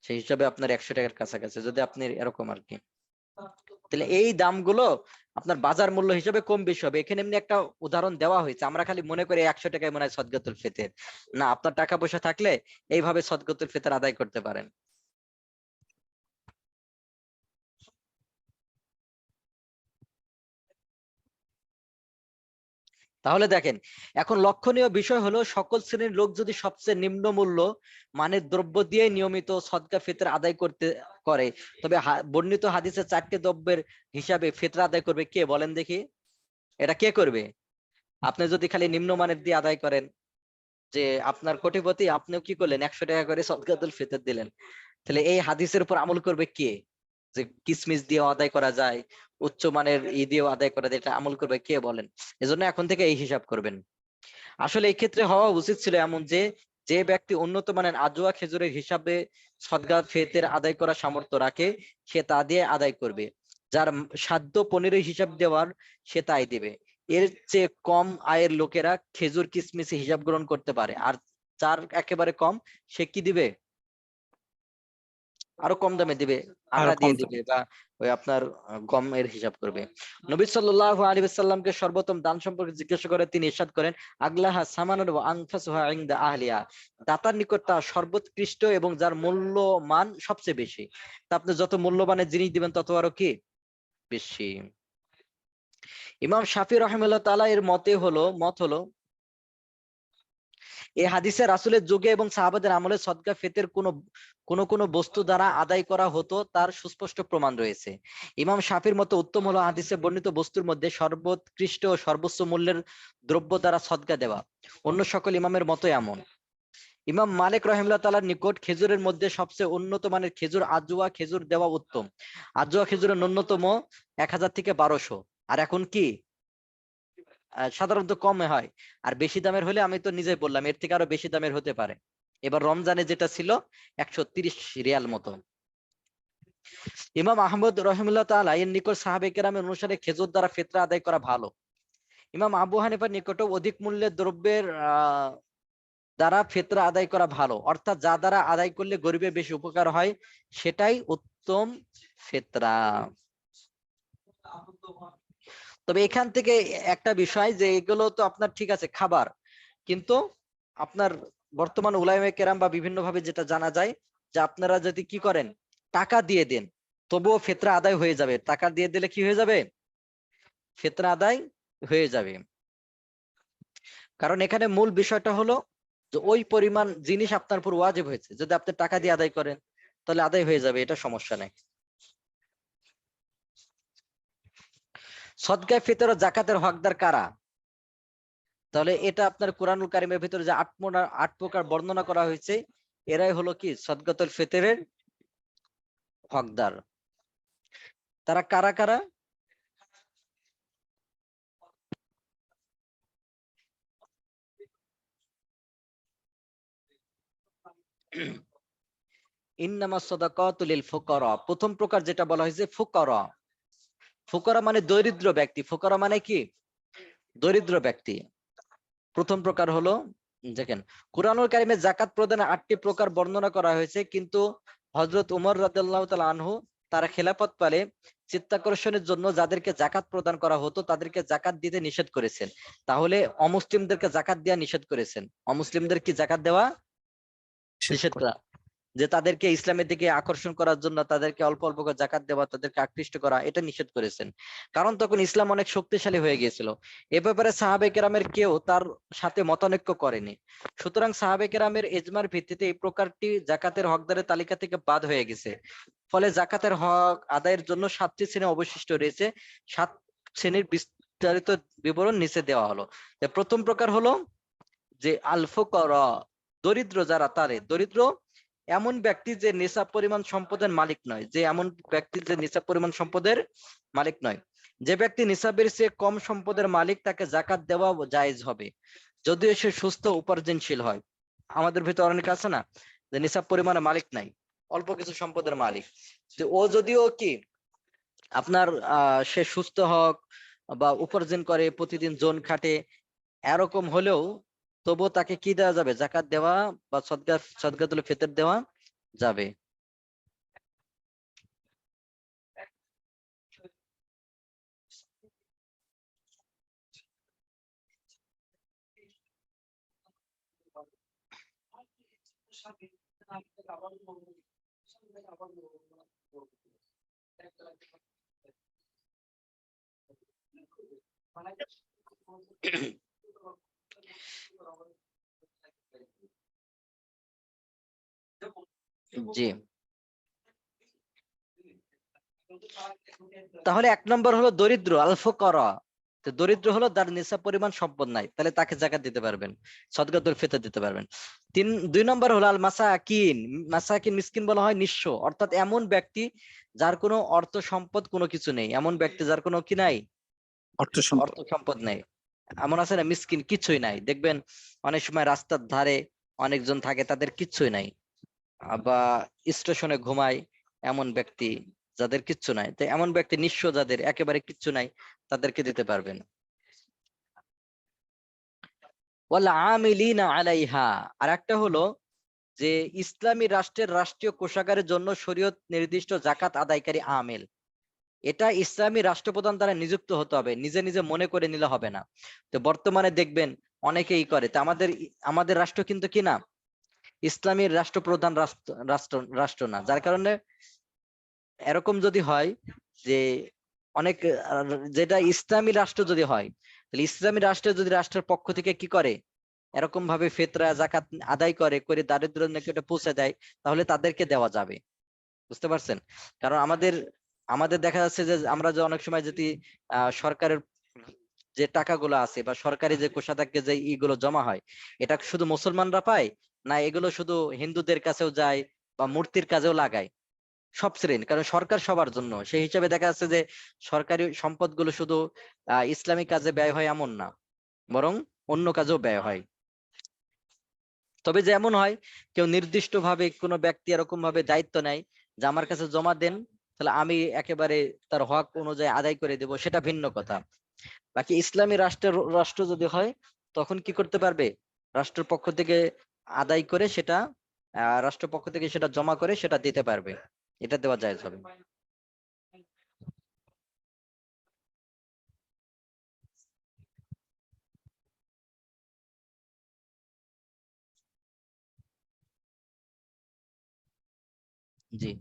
সেই হিসাবে আপনার 100 টাকার কাছাকাছি যদি আপনি এরকম আর কি। তাহলে এই দামগুলো আপনার বাজার মূল্য হিসেবে কম বেশি হবে। এখানে এমনি একটা উদাহরণ দেওয়া হয়েছে, আমরা খালি মনে করি 100 টাকায় মনে হয় সদকাতুল ফিতর। না, আপনার টাকা পয়সা থাকলে এইভাবে সদকাতুল ফিতর আদায় করতে পারেন। তাহলে দেখেন, এখন লক্ষণীয় বিষয় হলো সকল শ্রেণীর লোক যদি সবচেয়ে নিম্ন মূল্য মানের দ্রব্য দিয়ে নিয়মিত সদকা ফিতর আদায় করে, তবে বর্ণিত হাদিসে 4টি দ্রব্যের হিসাবে ফিতর আদায় করবে কে বলেন দেখি? এটা কে করবে? আপনি যদি খালি নিম্নমানের দিয়ে আদায় করেন, যে আপনার কোটিপতি, আপনিও কি করলেন 100 টাকা করে সদকাতুল ফিতর দিলেন, তাহলে এই হাদিসের উপর আমল করবে কে? যে কিসমিস দিয়েও আদায় করা যায়, উচ্চ মানের দিয়েও আদায় করা যায়, এটা আমল করবে কে বলেন? এজন্য এখন থেকে এই হিসাব করবেন। আসলে এই ক্ষেত্রে হওয়া উচিত ছিল এমন যে, যে ব্যক্তি উন্নত মানের আজওয়া খেজুরের হিসাবে সদকা ফিতর আদায় করার সামর্থ্য রাখে, সে তা দিয়ে আদায় করবে। যার সাধ্য পনিরের হিসাব দেওয়ার, সে তাই দিবে। এর চেয়ে কম আয়ের লোকেরা খেজুর কিসমিসে হিসাব গ্রহণ করতে পারে, আর যার একেবারে কম, সে কি দিবে? আরো কম দামে দিবে, আটা দিয়ে দিবে, বা ওই আপনার গমের হিসাব করবে। নবী সাল্লাল্লাহু আলাইহি ওয়াসাল্লামকে সর্বোত্তম দান সম্পর্কে জিজ্ঞাসা করে তিনি ইরশাদ করেন, আগলাহা সামানুন ওয়া আনফাসুহা ইনদা আহলিহা, দাতার নিকট তা সর্বোৎকৃষ্ট এবং যার মূল্যমান সবচেয়ে বেশি। তা আপনি যত মূল্যবানের জিনিস দিবেন তত আরো কি বেশি। ইমাম শাফি রাহিমাহুল্লাহ তাআলা এর মত হলো এই হাদিসে রাসূলের যুগে এবং সাহাবাদের আমলে সদকা ফিতর কোন বস্তু দ্বারা আদায় করা হতো তার সুস্পষ্ট প্রমাণ রয়েছে। ইমাম শাফির মতো উত্তম হলো হাদিসে বর্ণিত বস্তুর মধ্যে সর্বোৎকৃষ্ট ও সর্বোচ্চ মূল্যের দ্রব্য দ্বারা সদকা দেওয়া। অন্য সকল ইমামের মতো এমন। ইমাম মালিক রাহিমাহুল্লাহ তাআলার নিকট খেজুরের মধ্যে সবচেয়ে উন্নত মানের খেজুর আজওয়া খেজুর দেওয়া উত্তম। আজওয়া খেজুরের ন্যূনতম 1000 থেকে 1200, আর এখন কি সাধারণত কমে হয়। আর বেশি দামের হলে আমি তো নিজেই বললাম এর থেকে আরো বেশি দামের হতে পারে। এবার রমজানে যেটা ছিল 130 রিয়াল মতো। ইমাম আহমদ রহিমাহুল্লাহ তাআলা এর নিকট সাহাবে কেরামের অনুসারে খেজুর দ্বারা ফিতরা আদায় করা ভালো। ইমাম আবু হানিফার নিকটও অধিক মূল্যের দ্রব্যের দ্বারা ফিতরা আদায় করা ভালো, অর্থাৎ যা দ্বারা আদায় করলে গরিবের বেশি উপকার হয় সেটাই উত্তম ফিতরা। তবে এখান থেকে একটা বিষয়, যে এগুলো তো আপনার ঠিক আছে খাবার, কিন্তু আপনার বর্তমান উলামায়ে কেরাম বা বিভিন্ন ভাবে যেটা জানা যায়, যে আপনারা যদি কি করেন, টাকা দিয়ে দেন, তবুও ফিতরা আদায় হয়ে যাবে। টাকা দিয়ে দিলে কি হয়ে যাবে? ফিতরা আদায় হয়ে যাবে। কারণ এখানে মূল বিষয়টা হলো যে ওই পরিমাণ জিনিস আপনার উপর ওয়াজিব হয়েছে, যদি আপনি টাকা দিয়ে আদায় করেন তাহলে আদায় হয়ে যাবে, এটা সমস্যা নেই। সদকায়ে ফিতর ও যাকাতের হকদার কারা? তাহলে এটা আপনার কুরআনুল কারীমের ভিতরে যে 8 প্রকার বর্ণনা করা হয়েছে, এরাই হলো কি সদকাতুল ফিতরের হকদার। তারা কারা কারা? ইন্নামাস সাদাকাতু লিল ফুকারা, প্রথম প্রকার যেটা বলা হয়েছে ফুকারা। ফুকারা মানে দরিদ্র ব্যক্তি। ফুকারা মানে কি? দরিদ্র ব্যক্তি। প্রথম প্রকার হলো, দেখেন কুরআনুল কারীমে যাকাত প্রদানের 8টি প্রকার বর্ণনা করা হয়েছে, কিন্তু হযরত ওমর রাদিয়াল্লাহু তাআলা আনহু তারা খেলাফত পালে চিত্তাকর্ষণের জন্য যাদেরকে যাকাত প্রদান করা হতো তাদেরকে যাকাত দিতে নিষেধ করেছেন। তাহলে অমুসলিমদেরকে যাকাত দেওয়া নিষেধ করেছেন। অমুসলিমদের কি যাকাত দেওয়া নিষেধ করা, যে তাদেরকে ইসলামের দিকে আকর্ষণ করার জন্য তাদেরকে অল্প অল্প করে যাকাত দেওয়া, তাদেরকে আকৃষ্ট করা, এটা নিষেধ করেছেন। কারণ তখন ইসলাম অনেক শক্তিশালী হয়ে গিয়েছিল। এ ব্যাপারে সাহাবে কেরামের কেউ তার সাথে মতানৈক্য করেনি। সুতরাং সাহাবে কেরামের ইজমার ভিত্তিতে এই প্রকারটি যাকাতের হকদারের তালিকা থেকে বাদ হয়ে গেছে। ফলে যাকাতের হক আদায়ের জন্য 7টি শ্রেণী অবশিষ্ট রয়েছে। 7 শ্রেণীর বিস্তারিত বিবরণ নিচে দেওয়া হলো। প্রথম প্রকার হলো যে আল ফুকারা, দরিদ্র যারা, তারে দরিদ্র এমন ব্যক্তি যে নিসাব পরিমাণ সম্পদের মালিক নয়, যে এমন ব্যক্তি যে নিসাব পরিমাণ সম্পদের মালিক নয়। যে ব্যক্তি নিসাবের চেয়ে কম সম্পদের মালিক, তাকে যাকাত দেওয়া জায়েজ হবে যদিও সে সুস্থ উপার্জনশীল হয়। আমাদের ভিতরে অনেক আছে না, যে নিসাব পরিমাণে মালিক নাই, অল্প কিছু সম্পদের মালিক, যে ও যদিও কি আপনার সে সুস্থ হোক বা উপার্জন করে, প্রতিদিন জন খাটে, এরকম হলেও তবুও তাকে কি দেওয়া যাবে? যাকাত দেওয়া বা সদকাতুল ফিতর দেওয়া যাবে। জি, তাহলে 1 নম্বর হলো দরিদ্র, আল ফুকারা। তো দরিদ্র হলো যার নিসাব পরিমাণ সম্পদ নাই, তাহলে তাকে যাকাত দিতে পারবেন, সদকাতুল ফিতর দিতে পারবেন। 2 নম্বর হলো আল মাসাকিন। মাসাকিন, মিসকিন বলা হয় নিঃস্ব, অর্থাৎ এমন ব্যক্তি যার কোনো অর্থ সম্পদ কোনো কিছু নেই, এমন ব্যক্তি যার কোনো কি নাই, অর্থ সম্পদ। অর্থ সম্পদ নেই। এমন আছে না মিসকিন, কিছুই নাই, দেখবেন অনেক সময় রাস্তার ধারে অনেকজন থাকে তাদের কিচ্ছুই নাই, বা স্টেশনে ঘুমায়, এমন ব্যক্তি যাদের কিচ্ছু নাই। তো এমন ব্যক্তি নিঃস্ব যাদের একেবারে কিচ্ছু নাই, তাদেরকে দিতে পারবেন। ওয়াল আমিলিনা আলাইহা, আর একটা হলো যে ইসলামী রাষ্ট্রের রাষ্ট্রীয় কোষাগারের জন্য শরীয়ত নির্দিষ্ট জাকাত আদায়কারী আমিল। এটা ইসলামী রাষ্ট্রপ্রধান দ্বারা নিযুক্ত হতে হবে, নিজে নিজে মনে করে নিলে হবে না। তো বর্তমানে দেখবেন অনেকেই করে। তো আমাদের রাষ্ট্র কিন্তু কি না, ইসলামী রাষ্ট্রপ্রধান রাষ্ট্র না, যার কারণে এরকম যদি হয় যে অনেক যেটা ইসলামী রাষ্ট্র যদি হয়, তাহলে ইসলামী রাষ্ট্রে যদি রাষ্ট্রের পক্ষ থেকে কি করে, এরকম ভাবে ফিতরা জাকাত আদায় করে দারিদ্র নিকটে পৌঁছে দেয়, তাহলে তাদেরকে দেওয়া যাবে। বুঝতে পারছেন? কারণ আমাদের দেখা যাচ্ছে যে আমরা যে অনেক সময় যদি সরকারের যে টাকাগুলো আছে বা সরকারি যে কোষাগারে যে ইগুলো জমা হয়, এটা শুধু মুসলমানরা পায় না, এগুলো শুধু হিন্দুদের কাছেও যায় বা মূর্তির কাজেও লাগায়, সব শ্রেণী। কারণ সরকার সবার জন্য, সেই হিসাবে দেখা যাচ্ছে যে সরকারি সম্পদগুলো শুধু ইসলামিক কাজে ব্যয় হয় এমন না, বরং অন্য কাজেও ব্যয় হয়। তবে যেমন হয় কেউ নির্দিষ্ট ভাবে কোনো ব্যক্তি এরকম ভাবে দায়িত্ব নেয় যে আমার কাছে জমা দেন, তাহলে আমি একেবারে তার হক অনুযায়ী আদায় করে দেব, সেটা ভিন্ন কথা। বাকি ইসলামী রাষ্ট্র যদি হয়, তখন কি করতে পারবে, রাষ্ট্রের পক্ষ থেকে আদায় করে সেটা রাষ্ট্রপক্ষ থেকে সেটা জমা করে সেটা দিতে পারবে, এটা দেওয়া যায় হবে। জি,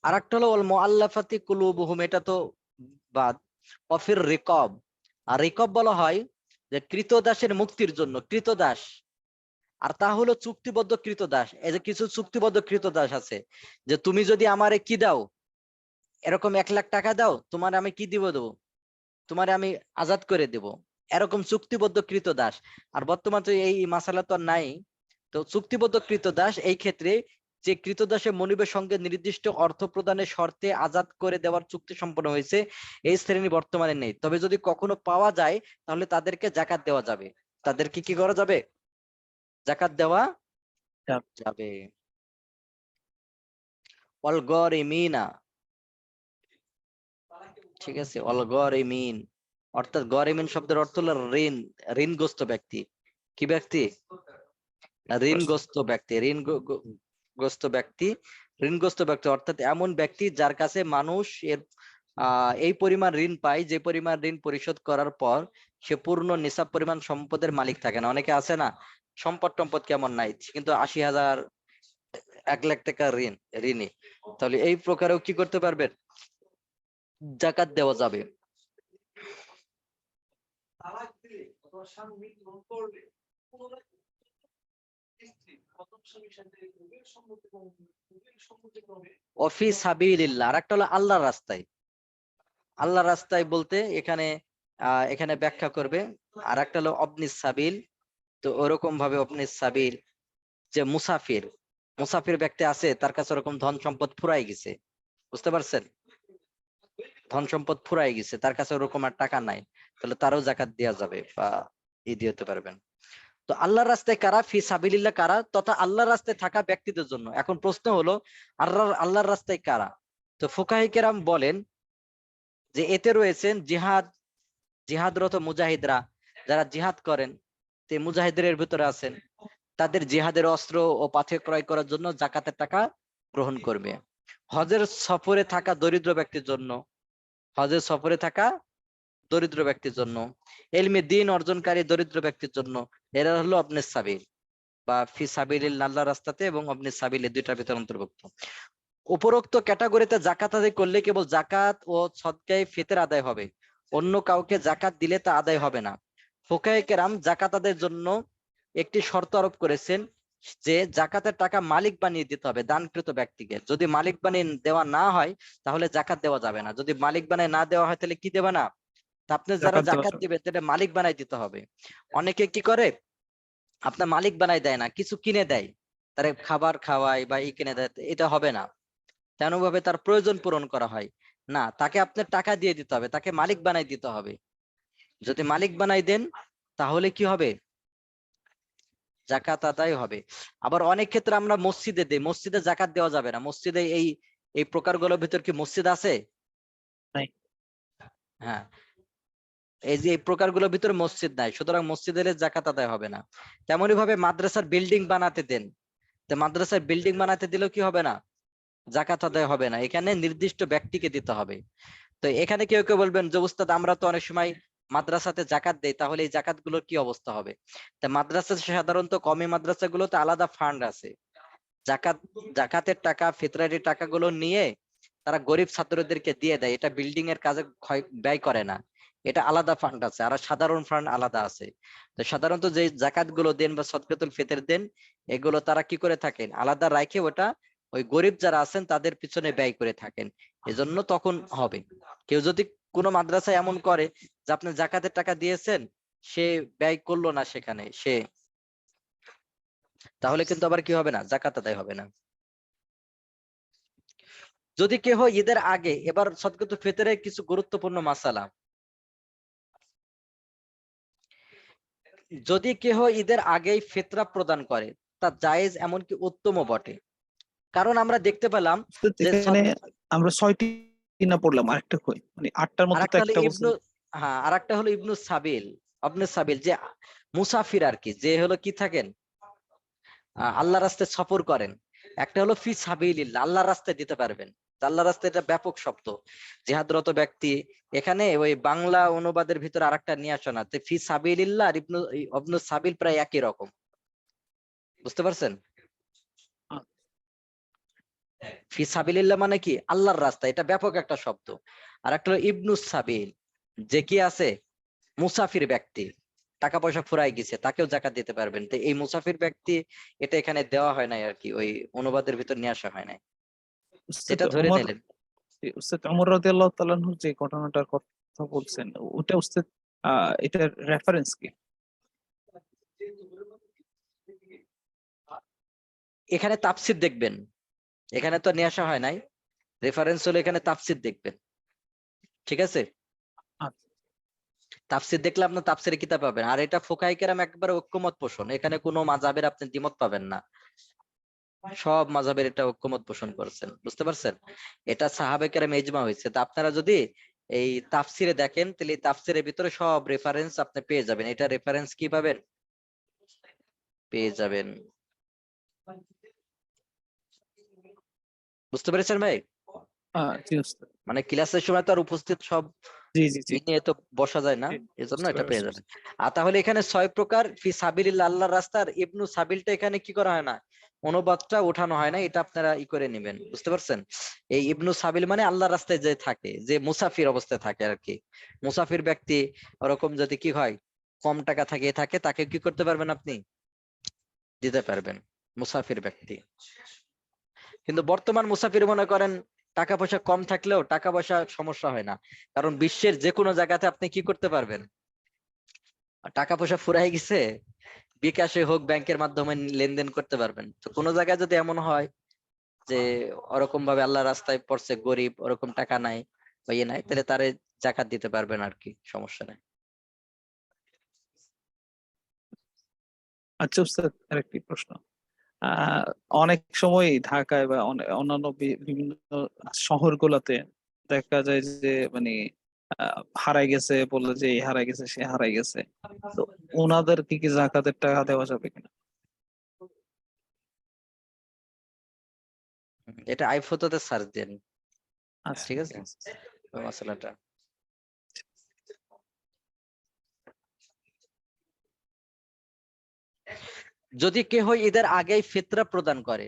আর একটা হলো ওয়াল মুআল্লাফাতি কুলুবুহুম, এটা তো বাদ। অফির রিকব, আর রিকব বলা হয় যে কৃতদাসের মুক্তির জন্য, কৃতদাস। আর তা হলো চুক্তিবদ্ধ কৃতদাস। এই যে কিছু চুক্তিবদ্ধ কৃতদাস আছে, যে তুমি যদি আমারে কি দাও, এরকম 1 লাখ টাকা দাও, তোমার আমি কি দেবো, তোমারে আমি আজাদ করে দেব, এরকম চুক্তিবদ্ধ কৃতদাস। আর বর্তমান তো এই মাসালা তো আর নাই। তো চুক্তিবদ্ধ কৃতদাস এই ক্ষেত্রে যে কৃতদাসের মনিবের সঙ্গে নির্দিষ্ট অর্থ প্রদানের শর্তে আজাদ করে দেওয়ার চুক্তি সম্পন্ন হয়েছে, এই শ্রেণী বর্তমানে নেই। তবে যদি কখনো পাওয়া যায়, তাহলে তাদেরকে জাকাত দেওয়া যাবে, তাদেরকে কি করা যাবে, জাকাত দেওয়া যাবে। অল গরিমিনা, ঠিক আছে, অল গরিমিন, অর্থাৎ গরিমিন শব্দের অর্থ হলো ঋণ, ঋণগ্রস্ত ব্যক্তি। কি ব্যক্তি, ঋণগ্রস্ত ব্যক্তি, ঋণগ্রস্ত ব্যক্তি, ঋণগ্রস্ত ব্যক্তি অর্থাৎ এমন ব্যক্তি যার কাছে মানুষ এর এই পরিমাণ ঋণ পায়, যে পরিমাণ ঋণ পরিশোধ করার পর সে পূর্ণ নিসাব পরিমাণ সম্পদের মালিক থাকে না। অনেকে আছে না, সম্পদ টম্পদ কেমন নাই, কিন্তু 80,000 1 লাখ টাকা ঋণী, তাহলে এই প্রকারেও কি করতে পারবেন, জাকাত দেওয়া যাবে। অফি সাবিলিল্লাহ, আর একটা হলো আল্লাহর রাস্তায়। আল্লাহর রাস্তায় বলতে এখানে এখানে ব্যাখ্যা করবে। আর একটা হলো অবনিস সাবিল, তো ওরকম ভাবে অবনিস সাবিল যে মুসাফির, মুসাফির ব্যক্তি আছে, তার কাছে ওরকম ধন সম্পদ ফুরাই গেছে, বুঝতে পারছেন, ধন সম্পদ ফুরাই গেছে, তার কাছে ওরকম আর টাকা নাই, তাহলে তারও জাকাত দেওয়া যাবে বা দিতে পারবেন। তো আল্লাহর রাস্তায় কারা, ফি সাবিলিল্লাহ কারা, তথা আল্লাহর রাস্তায় থাকা ব্যক্তিদের জন্য। এখন প্রশ্ন হলো আল্লাহর রাস্তায় কারা। তো ফুকাহে কেরাম বলেন যে এতে রয়েছেন জিহাদরত মুজাহিদরা, যারা জিহাদ করেন, তে মুজাহিদের ভিতরে আছেন, তাদের জিহাদের অস্ত্র ও পাথর ক্রয় করার জন্য জাকাতের টাকা গ্রহণ করবে। হজের সফরে থাকা দরিদ্র ব্যক্তির জন্য, হজের সফরে থাকা দরিদ্র ব্যক্তির জন্য, ইলমে দ্বীন অর্জনকারী দরিদ্র ব্যক্তির জন্য, এরা হলো ইবনে সাবিল বা ফি সাবিলিল্লাহ, আল্লাহর রাস্তাতে, এবং ইবনে সাবিল, এই দুইটার ভিতর অন্তর্ভুক্ত। উপরোক্ত ক্যাটাগরিতে জাকাত আদায় করলে কেবল জাকাত ও সদকায়ে ফিতর আদায় হবে, অন্য কাউকে জাকাত দিলে তা আদায় হবে না। ফুকাহে কেরাম জাকাত আদায়ের জন্য একটি শর্ত আরোপ করেছেন যে জাকাতের টাকা মালিক বানিয়ে দিতে হবে দানকৃত ব্যক্তিকে। যদি মালিক বানিয়ে দেওয়া না হয় তাহলে জাকাত দেওয়া যাবে না। যদি মালিক বানিয়ে না দেওয়া হয় তাহলে কি দেবে না? তা আপনি যারা জাকাত দেওয়া জাকাত যাবে। দিবে তাহলে মালিক বানাই দিতে হবে। অনেকে কি করে, আপনার মালিক বানাই দেয় না, কিছু কিনে দেয়, তারে খাবার খাওয়ায় বা কিনে দেয়, এটা হবে না। তেমনভাবে তার প্রয়োজন পূরণ করা হয় না, তাকে আপনার টাকা দিয়ে দিতে হবে, তাকে মালিক বানাই দিতে হবে। যদি মালিক বানাই দেন তাহলে কি হবে? জাকাত আদায় হবে। আবার অনেক ক্ষেত্রে আমরা মসজিদে দেই, মসজিদে জাকাত দেওয়া যাবে না। মসজিদে এই এই প্রকারগুলোর ভিতর কি মসজিদ আছে? নাই। হ্যাঁ, এই যে এই প্রকারগুলোর ভিতরে মসজিদ নাই, সুতরাং মসজিদের জাকাত আদায় হবে না। তেমনি ভাবে মাদ্রাসার বিল্ডিং বানাতে দেন, তো মাদ্রাসার বিল্ডিং বানাতে দিলেও কি হবে না? জাকাত আদায় হবে না। এখানে নির্দিষ্ট ব্যক্তিকে দিতে হবে। তো এখানে কেউ কেউ বলবেন যে উস্তাদ আমরা তো অনেক সময় মাদ্রাসাতে জাকাত দেই, তাহলে এই জাকাত গুলোর কি অবস্থা হবে? তা মাদ্রাসা সাধারণত কমি মাদ্রাসাগুলোতে আলাদা ফান্ড আছে। জাকাতের টাকা, ফিতরারি টাকাগুলো নিয়ে তারা গরিব ছাত্রদেরকে দিয়ে দেয়, এটা বিল্ডিং এর কাজে ব্যয় করে না। এটা আলাদা ফান্ড আছে, আর সাধারণ ফান্ড আলাদা আছে। তো সাধারণত যে জাকাত গুলো দেন বা সদকাতুল ফিতর দেন, এগুলো তারা কি করে থাকেন, আলাদা রাখে ওটা ওই গরিব যারা আছেন তাদের পিছনে ব্যয় করে থাকেন। এজন্য তখন হবে। কেউ যদি কোনো মাদ্রাসায় এমন করে যে আপনি জাকাতের টাকা দিয়েছেন, সে ব্যয় করলো না সেখানে, সে তাহলে কিন্তু আবার কি হবে না? জাকাত আদায় হবে না। যদি কেহ ঈদের আগে, এবার সদকাতুল ফিতরের কিছু গুরুত্বপূর্ণ মাসালা, যদি কেহ ঈদের আগেই ফিতরা প্রদান করে তা জায়েজ, এমনকি উত্তমও বটে। কারণ আমরা দেখতে পেলাম তো যে এখানে আমরা 6টি না পড়লাম, আরেকটা কই, মানে 8টার মধ্যে তো আরেকটা হলো একটা ইবনু, বলছেন। হ্যাঁ আরেকটা হলো ইবনু সাবিল, ইবনে সাবিল, যে মুসাফির আর কি, যে হলো কি থাকেন, আল্লাহর রাস্তায় সফর করেন। একটা হলো ফি সাবিলিল্লাহ, আল্লাহর রাস্তায় দিতে পারবেন। আল্লাহর রাস্তায় এটা ব্যাপক শব্দ, জিহাদরত ব্যক্তি। এখানে ওই বাংলা অনুবাদের ভিতরে আরেকটা নিয়ে আসো না, ফি সাবিলিল্লাহ আর ইবনু সাবিল প্রায় একই রকম, বুঝতে পারছেন? ফি সাবিলিল্লাহ মানে কি? আল্লাহর রাস্তা, এটা ব্যাপক একটা শব্দ। আর একটা হলো ইবনুস সাবিল, যে কি আছে, মুসাফির ব্যক্তি, টাকা পয়সা ফুরাই গেছে, তাকেও জাকাত দিতে পারবেন। তো এই মুসাফির ব্যক্তি, এটা এখানে দেওয়া হয় নাই আর কি, ওই অনুবাদের ভিতর নিয়ে আসা হয় নাই, উস্তাদ যেটা ধরে ওমর, নিলেন। উস্তাদ ওমর রাদিয়াল্লাহু তাআলা আনহুর যে ঘটনাটার কথা বলছেন, ওটা উস্তাদ এটার রেফারেন্স কি? এখানে তাফসীর দেখবেন, এখানে তো নিয়ে আসা হয় নাই, রেফারেন্স হলো এখানে তাফসীর দেখবেন, ঠিক আছে? আচ্ছা, তাফসীর দেখলে আপনার তাফসীরের কিতাব পাবেন। আর এটা ফুকাহায়ে কেরাম একবারে ঐক্যমত পোষণ, এখানে কোনো মাযহাবের আপনি দ্বিমত পাবেন না, সব মাযহাবের এটা ঐক্যমত পোষণ করছেন, বুঝতে পারছেন? এটা সাহাবে কেরাম ইজমা হয়েছে। তা আপনারা যদি এই তাফসীরে দেখেন তাহলে এই তাফসীরের ভিতরে সব রেফারেন্স আপনি পেয়ে যাবেন। এটা রেফারেন্স কি পাবেন? পেয়ে যাবেন, বুঝতে পেরেছেন ভাই? জি উস্তাদ, মানে ক্লাসের সময় তো আর উপস্থিত সব জি জি জি নিয়ে তো বসা যায় না, জি, এজন্য বুঝতে এটা পারছি। পেয়ে যাবেন। আর তাহলে এখানে 6 প্রকার ফি সাবিলিল্লাহ, আল্লাহর রাস্তার ইবনু সাবিলটা এখানে কি করা হয় না, অনুবাদটা ওঠানো হয় না, এটা আপনারা ই করে নেবেন, বুঝতে পারছেন? এই ইবনু সাবিল মানে আল্লাহর রাস্তায় যে থাকে, যে মুসাফির অবস্থায় থাকে আর কি। মুসাফির ব্যক্তি ওরকম যদি কি হয়, কম টাকা থাকে তাকে কি করতে পারবেন আপনি? দিতে পারবেন, মুসাফির ব্যক্তি। কিন্তু বর্তমান মুসাফির মনে করেন টাকা পয়সা কম থাকলেও টাকা পয়সা সমস্যা হয় না, কারণ বিশ্বের যে কোনো জায়গাতে আপনি কি করতে পারবেন, টাকা পয়সা ফুরাই গেছে, বিকাশে হোক ব্যাংকের মাধ্যমে লেনদেন করতে পারবেন। তো কোনো জায়গায় যদি এমন হয় যে ওরকম ভাবে আল্লাহ রাস্তায় পড়ছে, গরিব, ওরকম টাকা নাই বা ইয়ে নাই, তাহলে তারে জাকাত দিতে পারবেন আর কি, সমস্যা নাই। আচ্ছা উস্তাদ, আরেকটি প্রশ্ন। আহ অনেক সময় ঢাকায় বা অন্যান্য বিভিন্ন শহরগুলোতে দেখা যায় যে মানে হারাই গেছে বললে যে এই হারাই গেছে সে হারাই গেছে, তো ওনাদের কি জাকাতের টাকা দেওয়া যাবে কিনা? এটা আইফোতে সার্চ দেন, আচ্ছা ঠিক আছে ওই মশলাটা। যদি কেহ ঈদের আগেই ফিতরা প্রদান করে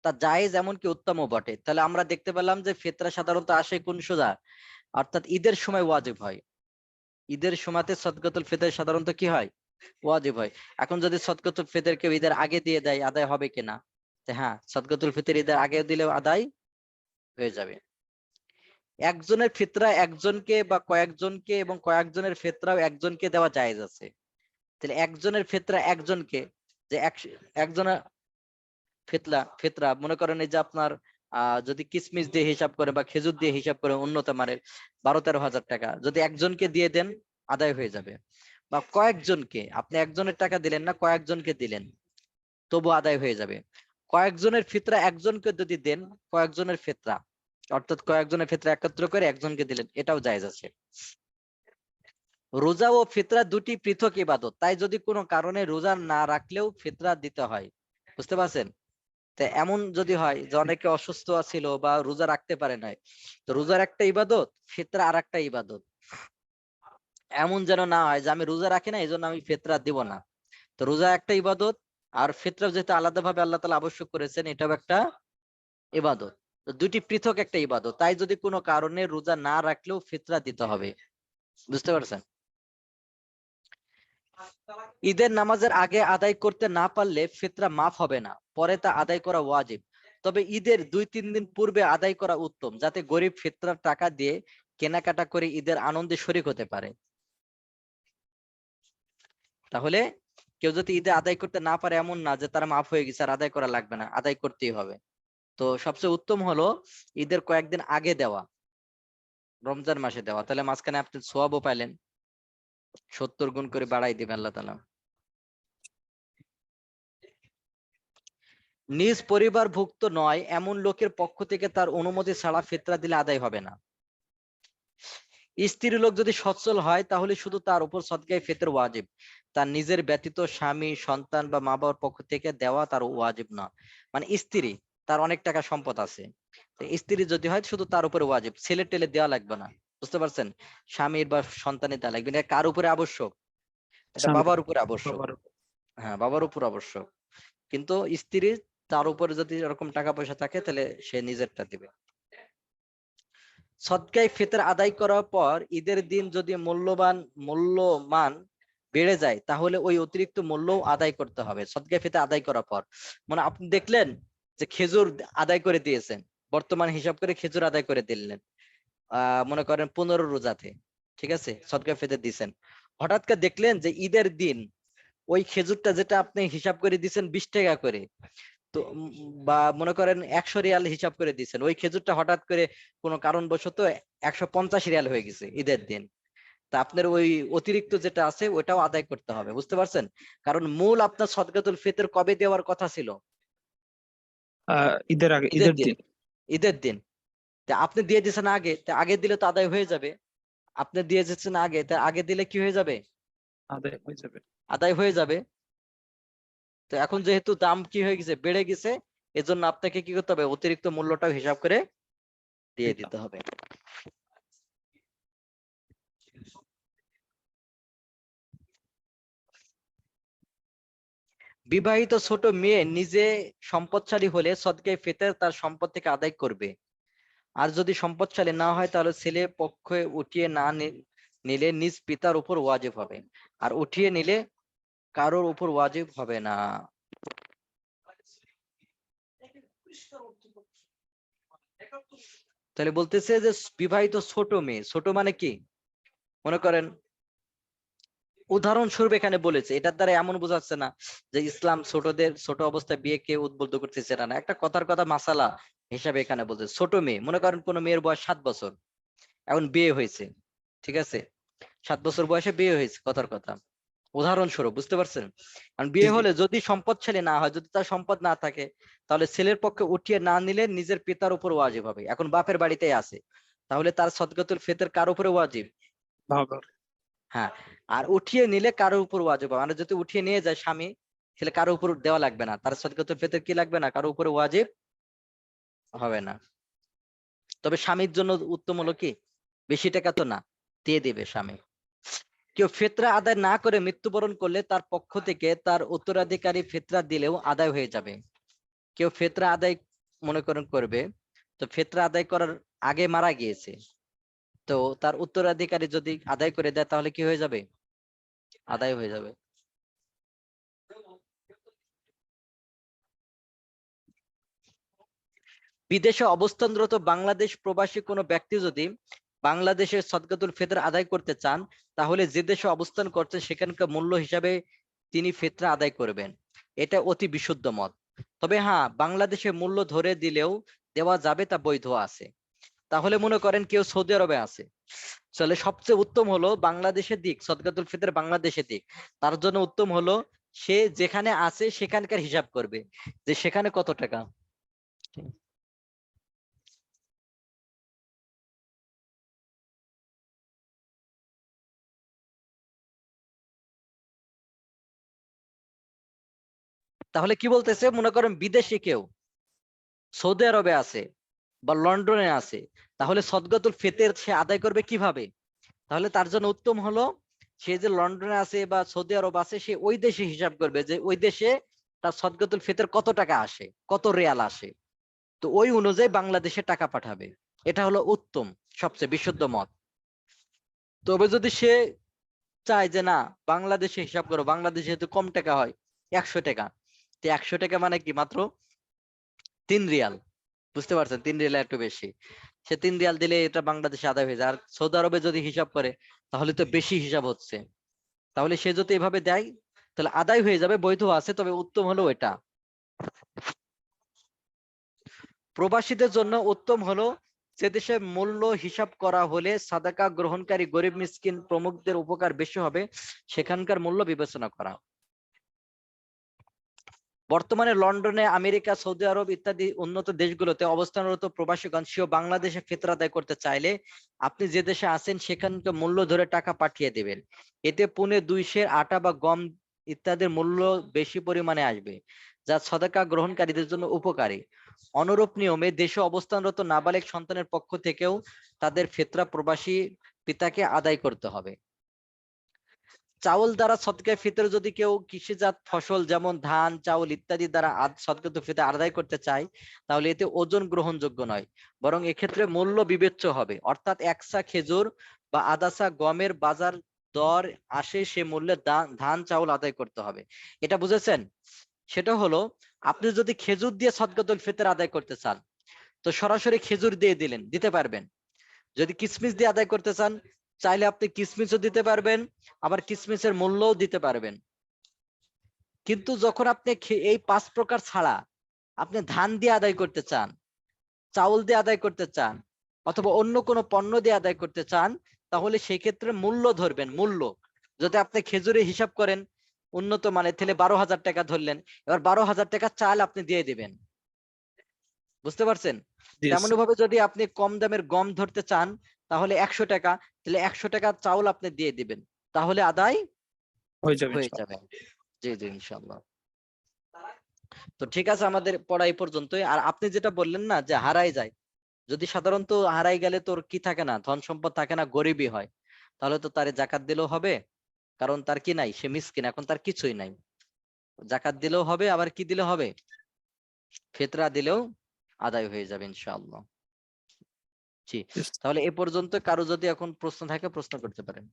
তা জায়েজ এমনকি উত্তমও বটে। তাহলে আমরা দেখতে পেলাম যে ফিতরা সাধারণত আসে কোন সোজা, অর্থাৎ ঈদের সময় ওয়াজিব হয়। ঈদের সময়তে সদকাতুল ফিতর সাধারণত কি হয়, ওয়াজিব হয়। এখন যদি সদকাতুল ফিতর কেউ ঈদের আগে দিয়ে দেয়, আদায় হবে কিনা? হ্যাঁ, সদকাতুল ফিতর ঈদের আগে দিলেও আদায় হয়ে যাবে। একজনের ফিতরা একজনকে বা কয়েকজনকে এবং কয়েকজনের ফিতরাও একজনকে দেওয়া জায়েজ আছে। তাহলে একজনের ফিতরা একজনকে, যে একজনের ফিতরা মনে করেন এই যে আপনার যদি কিসমিস দিয়ে হিসাব করে বা খেজুর দিয়ে হিসাব করে উন্নত মানের 12-13 হাজার টাকা যদি একজনকে দিয়ে দেন আদায় হয়ে যাবে। বা কয়েকজনকে, আপনি একজনের টাকা দিলেন না, কয়েকজনকে দিলেন, তবু আদায় হয়ে যাবে। কয়েকজনের ফিতরা একজনকে যদি দেন, কয়েকজনের ফিতরা অর্থাৎ কয়েকজনের ফিতরা একত্র করে একজনকে দিলেন, এটাও জায়েজ আছে। রোজা ও ফিতরা দুটি পৃথক ইবাদত, তাই যদি কোনো কারণে রোজা না রাখলেও ফিতরা দিতে হয়। বুঝতে পারছেন? তা এমন যদি হয় যে অনেকে অসুস্থ ছিল বা রোজা রাখতে পারে নাই, তো রোজার একটা ইবাদত, ফিতরা আর একটা ইবাদত। এমন যেন না হয় যে আমি রোজা রাখি না এই জন্য আমি ফিতরা দিব না। তো রোজা একটা ইবাদত, আর ফিতরা যেহেতু আলাদাভাবে আল্লাহ তাআলা আবশ্যক করেছেন, এটাও একটা ইবাদত। তো দুটি পৃথক একটা ইবাদত, তাই যদি কোনো কারণে রোজা না রাখলেও ফিতরা দিতে হবে। বুঝতে পারছেন? ঈদের নামাজের আগে আদায় করতে না পারলে ফিতরা মাফ হবে না, পরে তা আদায় করা ওয়াজিব। তবে ঈদের 2-3 দিন পূর্বে আদায় করা উত্তম, যাতে গরিব ফিতরার টাকা দিয়ে কেনাকাটা করে ঈদের আনন্দে শরীক হতে পারে। তাহলে কেউ যদি ঈদে আদায় করতে না পারে, এমন না যে তার মাফ হয়ে গেছে আর আদায় করা লাগবে না, আদায় করতেই হবে। তো সবচেয়ে উত্তম হলো ঈদের কয়েকদিন আগে দেওয়া, রমজান মাসে দেওয়া, তাহলে মাঝখানে আপনি সোয়াবও পাইলেন, 70 গুণ করে বাড়াই দিবেন আল্লাহ তাআলা। নিজ পরিবারভুক্ত নয় এমন লোকের পক্ষ থেকে তার অনুমতি ছাড়া ফিতরা দিলে আদায় হবে না। স্ত্রী লোক যদি সচ্ছল হয় তাহলে শুধু তার উপর সদকায়ে ফিতর ওয়াজিব, তার নিজের ব্যতীত স্বামী, সন্তান বা মা বাবার পক্ষ থেকে দেওয়া তার ওয়াজিব না। মানে স্ত্রী, তার অনেক টাকা সম্পদ আছে, তো স্ত্রী যদি হয় শুধু তার উপরে ওয়াজিব, ছেলে টেলে দেওয়া লাগবে না। বুঝতে পারছেন? স্বামীর বা সন্তানের দেওয়া লাগবে না। এটা কার উপরে আবশ্যক? এটা স্বামী বাবার উপরে আবশ্যক। বাবার হ্যাঁ, বাবার উপর আবশ্যক। কিন্তু স্ত্রী, তার উপরে যদি এরকম টাকা পয়সা থাকে তাহলে সে নিজেরটা দিবে। সদকায়ে ফিতর আদায় করার পর ঈদের দিন যদি মূল্যমান বেড়ে যায়, তাহলে ওই অতিরিক্ত মূল্যও আদায় করতে হবে সদকায়ে ফিতর আদায় করার পর। মানে আপনি দেখলেন যে খেজুর আদায় করে দিয়েছেন, বর্তমান হিসাব করে খেজুর আদায় করে দিলেন, মনে করেন 15 রোজাতে, ঠিক আছে, সদকায়ে ফিতর দিয়েছেন। হঠাৎ করে দেখলেন যে ঈদের দিন ওই খেজুরটা যেটা আপনি হিসাব করে দিয়েছেন 20 টাকা করে, তো বা মনে করেন 100 রিয়াল হিসাব করে দিচ্ছেন, ওই খেজুরটা হঠাৎ করে কোনো কারণবশত 150 রিয়াল হয়ে গেছে ঈদের দিন, তা আপনার ওই অতিরিক্ত যেটা আছে ওটাও আদায় করতে হবে। বুঝতে পারছেন? কারণ মূল আপনার সদকাতুল ফিতর কবে দেওয়ার কথা ছিল? ঈদের আগে, ঈদের ঈদের দিন। দিন ঈদের দিন। তা আপনি দিয়ে দিয়েছেন আগে, তা আগে দিলে তো আদায় হয়ে যাবে। আপনি দিয়ে দিচ্ছেন আগে, তা আগে দিলে কি হয়ে যাবে? আদায় হয়ে যাবে। আদায় হয়ে যাবে। তো এখন যেহেতু দাম কি হয়ে গেছে, বেড়ে গেছে, এজন্য আপনাকে কি করতে হবে? অতিরিক্ত মূল্যটাও হিসাব করে দিয়ে দিতাম। দিতে হবে। বিবাহিত ছোট মেয়ে নিজে সম্পদশালী হলে সদকায়ে ফিতর তার সম্পদ থেকে আদায় করবে। আর যদি সম্পদশালী না হয় তাহলে ছেলে পক্ষে উঠিয়ে না নিলে নিজ পিতার উপর ওয়াজিব হবে, আর উঠিয়ে নিলে কারোর উপর ওয়াজিব হবে না। তাহলে বলতেছে যে বিবাহিত ছোট মেয়ে, ছোট মানে কি? মনে করেন উদাহরণস্বরূপ এখানে বলেছে, এটার দ্বারা এমন বোঝাচ্ছে না যে ইসলাম ছোটদের ছোট অবস্থায় বিয়েকে উদ্বুদ্ধ করতেছে, এটা না। একটা কথার কথা মাসালা হিসাবে এখানে বলছে ছোট মেয়ে। মনে করেন কোন মেয়ের বয়স 7 বছর, এখন বিয়ে হয়েছে, ঠিক আছে, 7 বছর বয়সে বিয়ে হয়েছে, কথার কথা উদাহরণস্বরূপ। বুঝতে পারছেন? কারণ জি বিয়ে জি। হলে যদি সম্পদশালী না হয়, যদি তার সম্পদ না থাকে, তাহলে ছেলের পক্ষে উঠিয়ে না নিলে নিজের পিতার উপর ওয়াজিব হবে। এখন বাপের বাড়িতেই আছে, তাহলে তার সদকাতুল ফিতর কার উপরে ওয়াজিব? বাবার। হ্যাঁ। আর উঠিয়ে নিলে কারোর উপর ওয়াজিব হবে। মানে যদি উঠিয়ে নিয়ে যায় স্বামী, তাহলে কারোর উপর দেওয়া লাগবে না, তার সদকাতুল ফিতর কি লাগবে না, কারোর উপরে ওয়াজিব হবে না। তবে স্বামীর জন্য উত্তম হলো কি, বেশি টাকা তো না, দিয়ে দেবে স্বামী। কেউ ফিতরা আদায় না করে মৃত্যুবরণ করলে তার পক্ষ থেকে তার উত্তরাধিকারী ফিতরা দিলেও আদায় হয়ে যাবে। কেউ ফিতরা আদায় মনে করেন করবে, তো ফিতরা আদায় করার আগে মারা গিয়েছে, তো তার উত্তরাধিকারী যদি আদায় করে দেয় তাহলে কি হয়ে যাবে, আদায় হয়ে যাবে। বিদেশে অবস্থানরত বাংলাদেশ প্রবাসী কোনো ব্যক্তি যদি বাংলাদেশের সদকাতুল ফিতর আদায় করতে চান, তাহলে যে দেশে অবস্থান করছেন সেখানকার মূল্য হিসাবে তিনি ফিতরা আদায় করবেন। এটা অতি বিশুদ্ধ মত। তবে হ্যাঁ, বাংলাদেশে মূল্য ধরে দিলেও দেওয়া যাবে, তা বৈধ আছে। তাহলে মনে করেন কেউ সৌদি আরবে আছে, তাহলে সবচেয়ে উত্তম হলো বাংলাদেশের দিক, সদকাতুল ফিতর বাংলাদেশের দিক। তার জন্য উত্তম হলো সে যেখানে আছে সেখানকার হিসাব করবে, যে সেখানে কত টাকা। তাহলে কি বলতেছে, মনে করেন বিদেশি কেউ সৌদি আরবে আছে বা লন্ডনে আছে, তাহলে সদকাতুল ফিতর সে আদায় করবে কিভাবে? তাহলে তার জন্য উত্তম হলো সে যে লন্ডনে আছে বা সৌদি আরব আছে, সে ওই দেশে হিসাব করবে যে ওই দেশে তার সদকাতুল ফিতর কত টাকা আসে, কত রিয়াল আসে, তো ওই অনুযায়ী বাংলাদেশে টাকা পাঠাবে। এটা হলো উত্তম, সবচেয়ে বিশুদ্ধ মত। তবে যদি সে চায় যে না, বাংলাদেশে হিসাব করো, বাংলাদেশে যেহেতু কম টাকা হয় 100 টাকা, তো 100 টাকা মানে কি মাত্র 3 রিয়াল, বুঝতে পারছেন, 3 রিয়াল একটু বেশি, সে 3 রিয়াল দিলে এটা বাংলাদেশে আদায় হয়ে যায়। আর সৌদি আরবে যদি হিসাব করে তাহলে তো বেশি হিসাব হচ্ছে, তাহলে সে যদি এভাবে দেয় তাহলে আদায় হয়ে যাবে, বৈধ আছে, তবে উত্তম হলো এটা। প্রবাসীদের জন্য উত্তম হলো সে দেশে মূল্য হিসাব করা হলে সাদাকা গ্রহণকারী গরিব মিসকিন প্রমুখদের উপকার বেশি হবে, সেখানকার মূল্য বিবেচনা করা। বর্তমানে লন্ডনে, আমেরিকা, সৌদি আরব ইত্যাদি উন্নত দেশগুলোতে অবস্থানরত প্রবাসীগণ সেও বাংলাদেশে ফিতরা আদায় করতে চাইলে আপনি যে দেশে আছেন সেখানকার মূল্য ধরে টাকা পাঠিয়ে দিবেন। এতে পুনে 2 সের আটা বা গম ইত্যাদির মূল্য বেশি পরিমাণে আসবে, যা সদকা গ্রহণকারীদের জন্য উপকারী। অনুরূপ নিয়মে দেশে অবস্থানরত নাবালিগ সন্তানের পক্ষ থেকেও তাদের ফিতরা প্রবাসী পিতাকে আদায় করতে হবে। চাউল দ্বারা সদকায়ে ফিতর যদি কেউ কৃষিজাত ফসল যেমন ধান, চাউল ইত্যাদি দ্বারা সদকাতুল ফিতর আদায় করতে চায়, তাহলে এতে ওজন গ্রহণযোগ্য নয়, বরং এক্ষেত্রে মূল্য বিবেচ্য হবে। অর্থাৎ 1 সা খেজুর বা আধা সা গমের বাজার দর আসে সে মূল্যে ধান চাউল আদায় করতে হবে। এটা বুঝেছেন? সেটা হলো, আপনি যদি খেজুর দিয়ে সদকাতুল ফিতর আদায় করতে চান, তো সরাসরি খেজুর দিয়ে দিলেন, দিতে পারবেন। যদি কিসমিস দিয়ে আদায় করতে চান, চাইলে আপনি কিসমিসও দিতে পারবেন, আবার কিসমিসের মূল্যও দিতে পারবেন। কিন্তু যখন আপনি এই 5 প্রকার ছাড়া আপনি ধান দিয়ে আদায় করতে চান, চাউল দিয়ে আদায় করতে চান, অথবা অন্য কোনো পণ্য দিয়ে আদায় করতে চান, তাহলে সেই ক্ষেত্রে মূল্য ধরবেন। মূল্য যদি আপনি খেজুরে হিসাব করেন উন্নত মানের, তাহলে 12,000 টাকা ধরলেন, এবার 12,000 টাকা চাল আপনি দিয়ে দিবেন। বুঝতে পারছেন? তেমনি ভাবে যদি আপনি কম দামের গম ধরতে চান তাহলে 100 টাকা, তাহলে 100 টাকা চাউল আপনি দিয়ে দিবেন, তাহলে আদায় হয়ে যাবে হয়ে ইনশাআল্লাহ। যাবে। জি জি, ইনশাআল্লাহ। তো ঠিক আছে, আমাদের পড়া এই পর্যন্তই। আর আপনি যেটা বললেন না যে হারাই যায়, যদি সাধারণত হারাই গেলে তোর কি থাকে না, ধন সম্পদ থাকে না, গরিবই হয়, তাহলে তো তারে জাকাত দিলেও হবে, কারণ তার কি নাই, সে মিসকিন, এখন তার কিছুই নাই। জাকাত দিলেও হবে, আবার কি দিলে হবে, ফিতরা দিলেও আদায় হয়ে যাবে ইনশাআল্লাহ। জি, তাহলে এ পর্যন্ত। কারো যদি এখন প্রশ্ন থাকে প্রশ্ন করতে পারেন।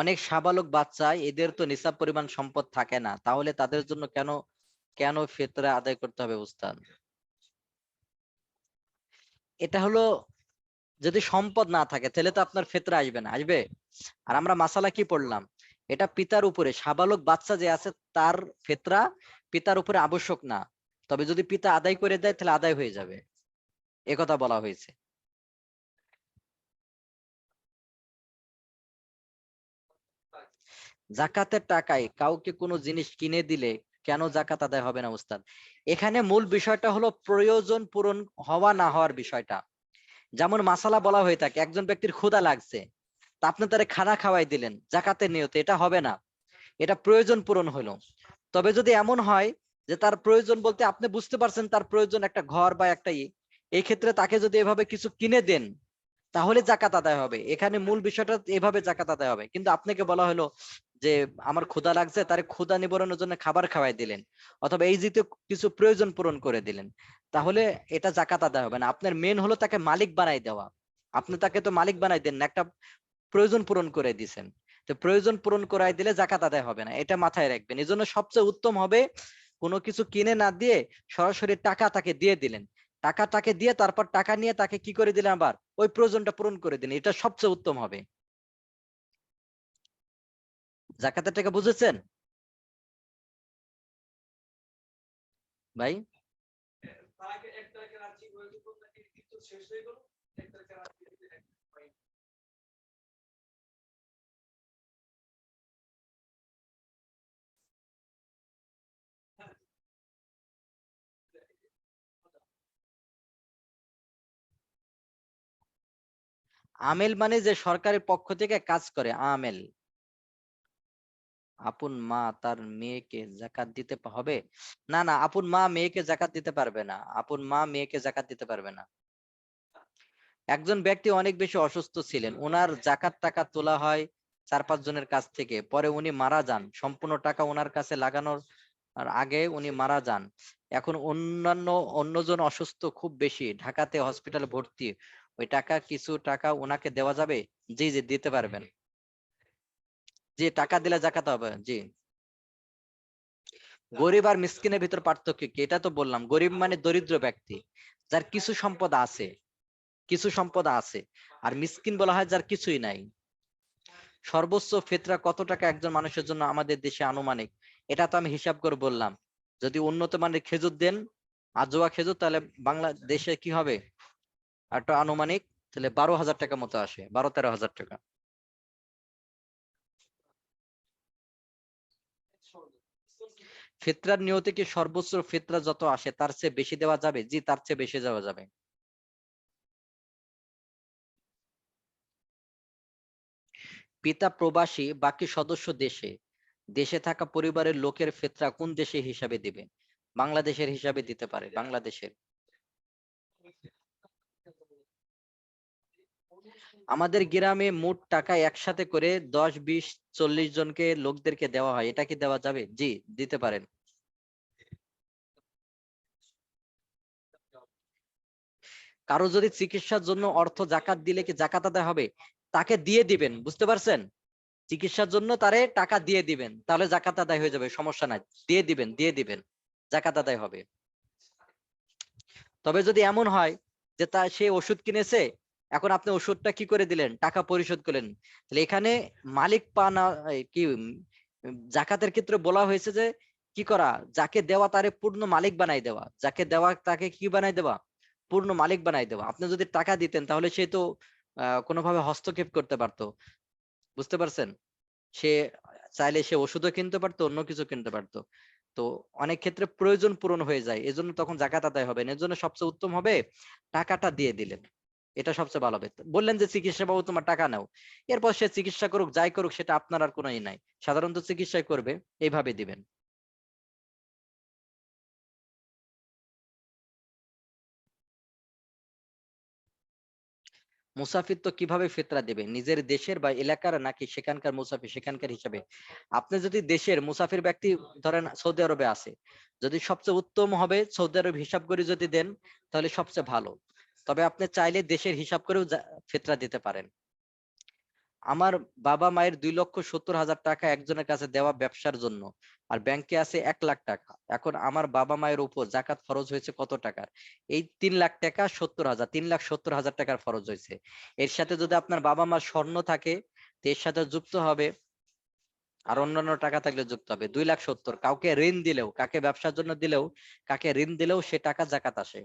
অনেক সাবালক বাচ্চা, এদের তো নিসাব পরিমাণ সম্পদ থাকে না, তাহলে তাদের জন্য কেন কেন ফিতরা আদায় করতে হবে উস্তাদ? এটা হলো, যদি সম্পদ না থাকে তাহলে তো আপনার ফিতরা আসবে না, আসবে? আর আমরা মাসালা কি পড়লাম, এটা পিতার উপরে, সাবালক বাচ্চা যে আছে তার ফিতরা পিতার উপরে আবশ্যক না, তবে যদি পিতা আদায় করে দেয় তাহলে আদায় হয়ে যাবে, একথা বলা হয়েছে। জাকাতের টাকায় কাউকে কোনো জিনিস কিনে দিলে কেন জাকাত আদায় হবে না উস্তাদ? এখানে মূল বিষয়টা হলো প্রয়োজন পূরণ হওয়া না হওয়ার বিষয়টা। যেমন মাসালা বলা হয়ে থাকে, একজন ব্যক্তির ক্ষুধা লাগছে, তা আপনি তারে খানা খাওয়াই দিলেন জাকাতের নিয়তে, এটা হবে না, এটা প্রয়োজন পূরণ হলো। তবে যদি এমন হয় যে তার প্রয়োজন বলতে আপনি বুঝতে পারছেন তার প্রয়োজন একটা ঘর বা একটা এই ক্ষেত্রে তাকে যদি এভাবে কিছু কিনে দেন তাহলে জাকাত আদায় হবে। এখানে মূল বিষয়টা এভাবে জাকাত আদায় হবে। কিন্তু আপনাকে বলা হলো যে আমার ক্ষুধা লাগছে, তার ক্ষুধা নিবারণের জন্য খাবার খাওয়াই দিলেন, অথবা এই জাতীয় কিছু প্রয়োজন পূরণ করে দিলেন, তাহলে এটা জাকাত আদায় হবে না। আপনার মেন হলো তাকে মালিক বানাই দেওয়া। আপনি তাকে তো মালিক বানাই দেন না, একটা প্রয়োজন পূরণ করে দিছেন। তো প্রয়োজন পূরণ করাই দিলে জাকাত আদায় হবে না, এটা মাথায় রাখবেন। এই জন্য সবচেয়ে উত্তম হবে কোনো কিছু কিনে না দিয়ে সরাসরি টাকা তাকে দিয়ে দিলেন। টাকা তাকে দিয়ে তারপর টাকা নিয়ে তাকে কি করে দিলেন, আবার ওই প্রয়োজনটা পূরণ করে দিলেন, এটা সবচেয়ে উত্তম হবে। জাকাতের টাকা বুঝেছেন ভাই? আমেল মানে যে সরকারের পক্ষ থেকে কাজ করে, আমেল। আপন মা তার মেয়েকে জাকাত দিতে হবে? না না, আপন মা মেয়েকে জাকাত দিতে পারবে না, আপন মা মেয়েকে জাকাত দিতে পারবে না। একজন ব্যক্তি অনেক বেশি অসুস্থ ছিলেন, ওনার জাকাত টাকা তোলা হয় 4-5 জনের কাছ থেকে, পরে উনি মারা যান, সম্পূর্ণ টাকা ওনার কাছে লাগানোর আর আগে উনি মারা যান। এখন অন্যজন অসুস্থ খুব বেশি, ঢাকাতে হসপিটালে ভর্তি, ওই টাকা কিছু টাকা ওনাকে দেওয়া যাবে? জি জি দিতে পারবেন, যে টাকা দিলে জাকাত হবে। জি। গরিব আর মিসকিনের ভিতর পার্থক্য কি? এটা তো বললাম, গরিব মানে দরিদ্র ব্যক্তি, যার কিছু সম্পদ আছে, কিছু সম্পদ আছে। আর মিসকিন বলা হয় যার কিছুই নাই। সর্বোচ্চ ফিতরা কত টাকা একজন মানুষের জন্য আমাদের দেশে আনুমানিক? এটা তো আমি হিসাব করে বললাম। যদি উন্নত মানের খেজুর দেন, আজোয়া খেজুর, তাহলে বাংলাদেশে কি হবে একটা আনুমানিক, তাহলে 12,000 টাকা মতো আসে, 12-13,000 টাকা। ফিতরার নিয়তে কি সর্বোচ্চ ফিতরা যত আসে তার চেয়ে বেশি দেওয়া যাবে? জি, তার চেয়ে বেশি দেওয়া যাবে। পিতা প্রবাসী, বাকি সদস্য দেশে, দেশে থাকা পরিবারের লোকের ফিতরা কোন দেশে হিসাবে দিবে? বাংলাদেশের হিসাবে দিতে পারে, বাংলাদেশের। আমাদের গ্রামে মোট টাকা একসাথে করে 10-20-40 জনকে লোকদেরকে দেওয়া হয়, এটা কি দেওয়া যাবে? জি, দিতে পারেন। কারো যদি চিকিৎসার জন্য অর্থ জাকাত দিলে কি জাকাত আদায় হবে? তাকে দিয়ে দিবেন, বুঝতে পারছেন? চিকিৎসার জন্য তারে টাকা দিয়ে দিবেন, তাহলে জাকাত আদায় হয়ে যাবে, সমস্যা নাই। দিয়ে দিবেন, জাকাত আদায় হবে। তবে যদি এমন হয় যে সে ওষুধ কিনেছে, এখন আপনি ওষুধটা কি করে দিলেন, টাকা পরিশোধ করলেন, তাহলে এখানে মালিক পানা কি জাকাতের ক্ষেত্রে বলা হয়েছে যে কি করা, যাকে দেওয়া তারে পূর্ণ মালিক বানাই দেওয়া, যাকে দেওয়া তাকে কি বানাই দেওয়া, পূর্ণ মালিক বানাই দেওয়া। আপনি যদি টাকা দিতেন তাহলে সে তো কোনোভাবে হস্তক্ষেপ করতে পারতো, বুঝতে পারছেন? সে চাইলে সে ওষুধও কিনতে পারতো, অন্য কিছু কিনতে পারতো। তো অনেক ক্ষেত্রে প্রয়োজন পূরণ হয়ে যায়, এজন্য তখন জাকাত আদায় হবে না। এর জন্য সবচেয়ে উত্তম হবে টাকাটা দিয়ে দিলেন, এটা সবচেয়ে ভালো হবে। বললেন যে চিকিৎসা বাবু তোমার টাকা নাও, এরপর সে চিকিৎসা করুক যাই করুক, সেটা আপনার আর কোনো নাই, সাধারণত চিকিৎসাই করবে, এইভাবে দিবেন। মুসাফির তো কিভাবে ফিতরা দেবে, নিজের দেশের বা এলাকার নাকি সেখানকার মুসাফির সেখানকার হিসাবে? আপনি যদি দেশের মুসাফির ব্যক্তি, ধরেন সৌদি আরবে আছে, যদি সবচেয়ে উত্তম হবে সৌদি আরব হিসাব করে যদি দেন তাহলে সবচেয়ে ভালো। তবে আপনি চাইলে দেশের হিসাব করেও ফিতরা দিতে পারেন। আমার বাবা মায়ের 2,70,000 টাকা একজনের কাছে দেওয়া ব্যবসার জন্য, আর ব্যাংকে আছে 1,00,000 টাকা। এখন আমার বাবা মায়ের উপর জাকাত ফরজ হয়েছে কত টাকার? এই 3,00,000 টাকা 70,000, 3,70,000 টাকার ফরজ হয়েছে। এর সাথে যদি আপনার বাবা মার স্বর্ণ থাকে তো এর সাথে যুক্ত হবে, আর অন্যান্য টাকা থাকলে যুক্ত হবে 2,70,000। কাউকে ঋণ দিলেও, কাকে ব্যবসার জন্য দিলেও, কাকে ঋণ দিলেও সে টাকা জাকাত আসে।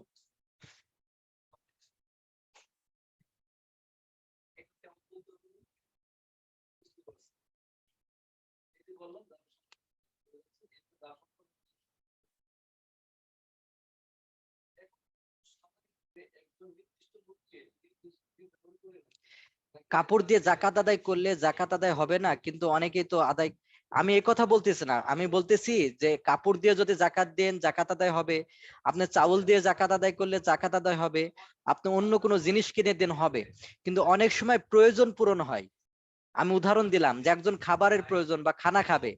কাপড় দিয়ে জাকাত আদায় করলে জাকাত আদায় হবে না, কিন্তু অনেকেই তো আদায়, আমি এই কথা বলতেছি না, আমি বলতেছি যে কাপড় দিয়ে যদি জাকাত দেন জাকাত আদায় হবে, আপনি চাউল দিয়ে জাকাত আদায় করলে জাকাত আদায় হবে, আপনি অন্য কোনো জিনিস কিনে দেন হবে, কিন্তু অনেক সময় প্রয়োজন পূরণ হয়। আমি উদাহরণ দিলাম যে একজন খাবারের প্রয়োজন বা খানা খাবে,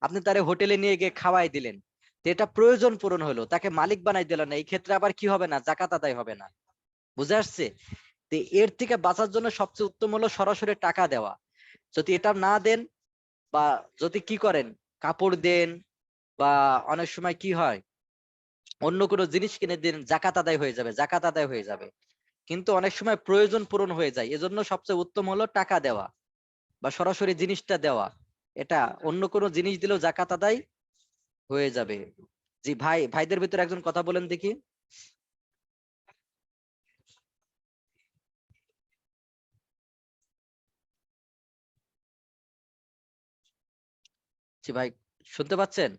আপনি তারে হোটেলে নিয়ে গিয়ে খাওয়াই দিলেন, তো এটা প্রয়োজন পূরণ হলো, তাকে মালিক বানাই দিলেন না, এই ক্ষেত্রে আবার কি হবে না, জাকাত আদায় হবে না। বুঝে আসছে? তো এর থেকে বাঁচার জন্য সবচেয়ে উত্তম হলো সরাসরি টাকা দেওয়া। যদি এটা না দেন বা যদি কি করেন, কাপড় দেন বা অনেক সময় কি হয় অন্য কোনো জিনিস কিনে দিন, জাকাত আদায় হয়ে যাবে, জাকাত আদায় হয়ে যাবে। কিন্তু অনেক সময় প্রয়োজন পূরণ হয়ে যায়, এজন্য সবচেয়ে উত্তম হলো টাকা দেওয়া বা সরাসরি জিনিসটা দেওয়া। এটা অন্য কোনো জিনিস দিলেও জাকাত আদায় হয়ে যাবে। জি ভাই, ভাইদের ভিতরে একজন কথা বলেন দেখি। জি ভাই, শুনতে পাচ্ছেন?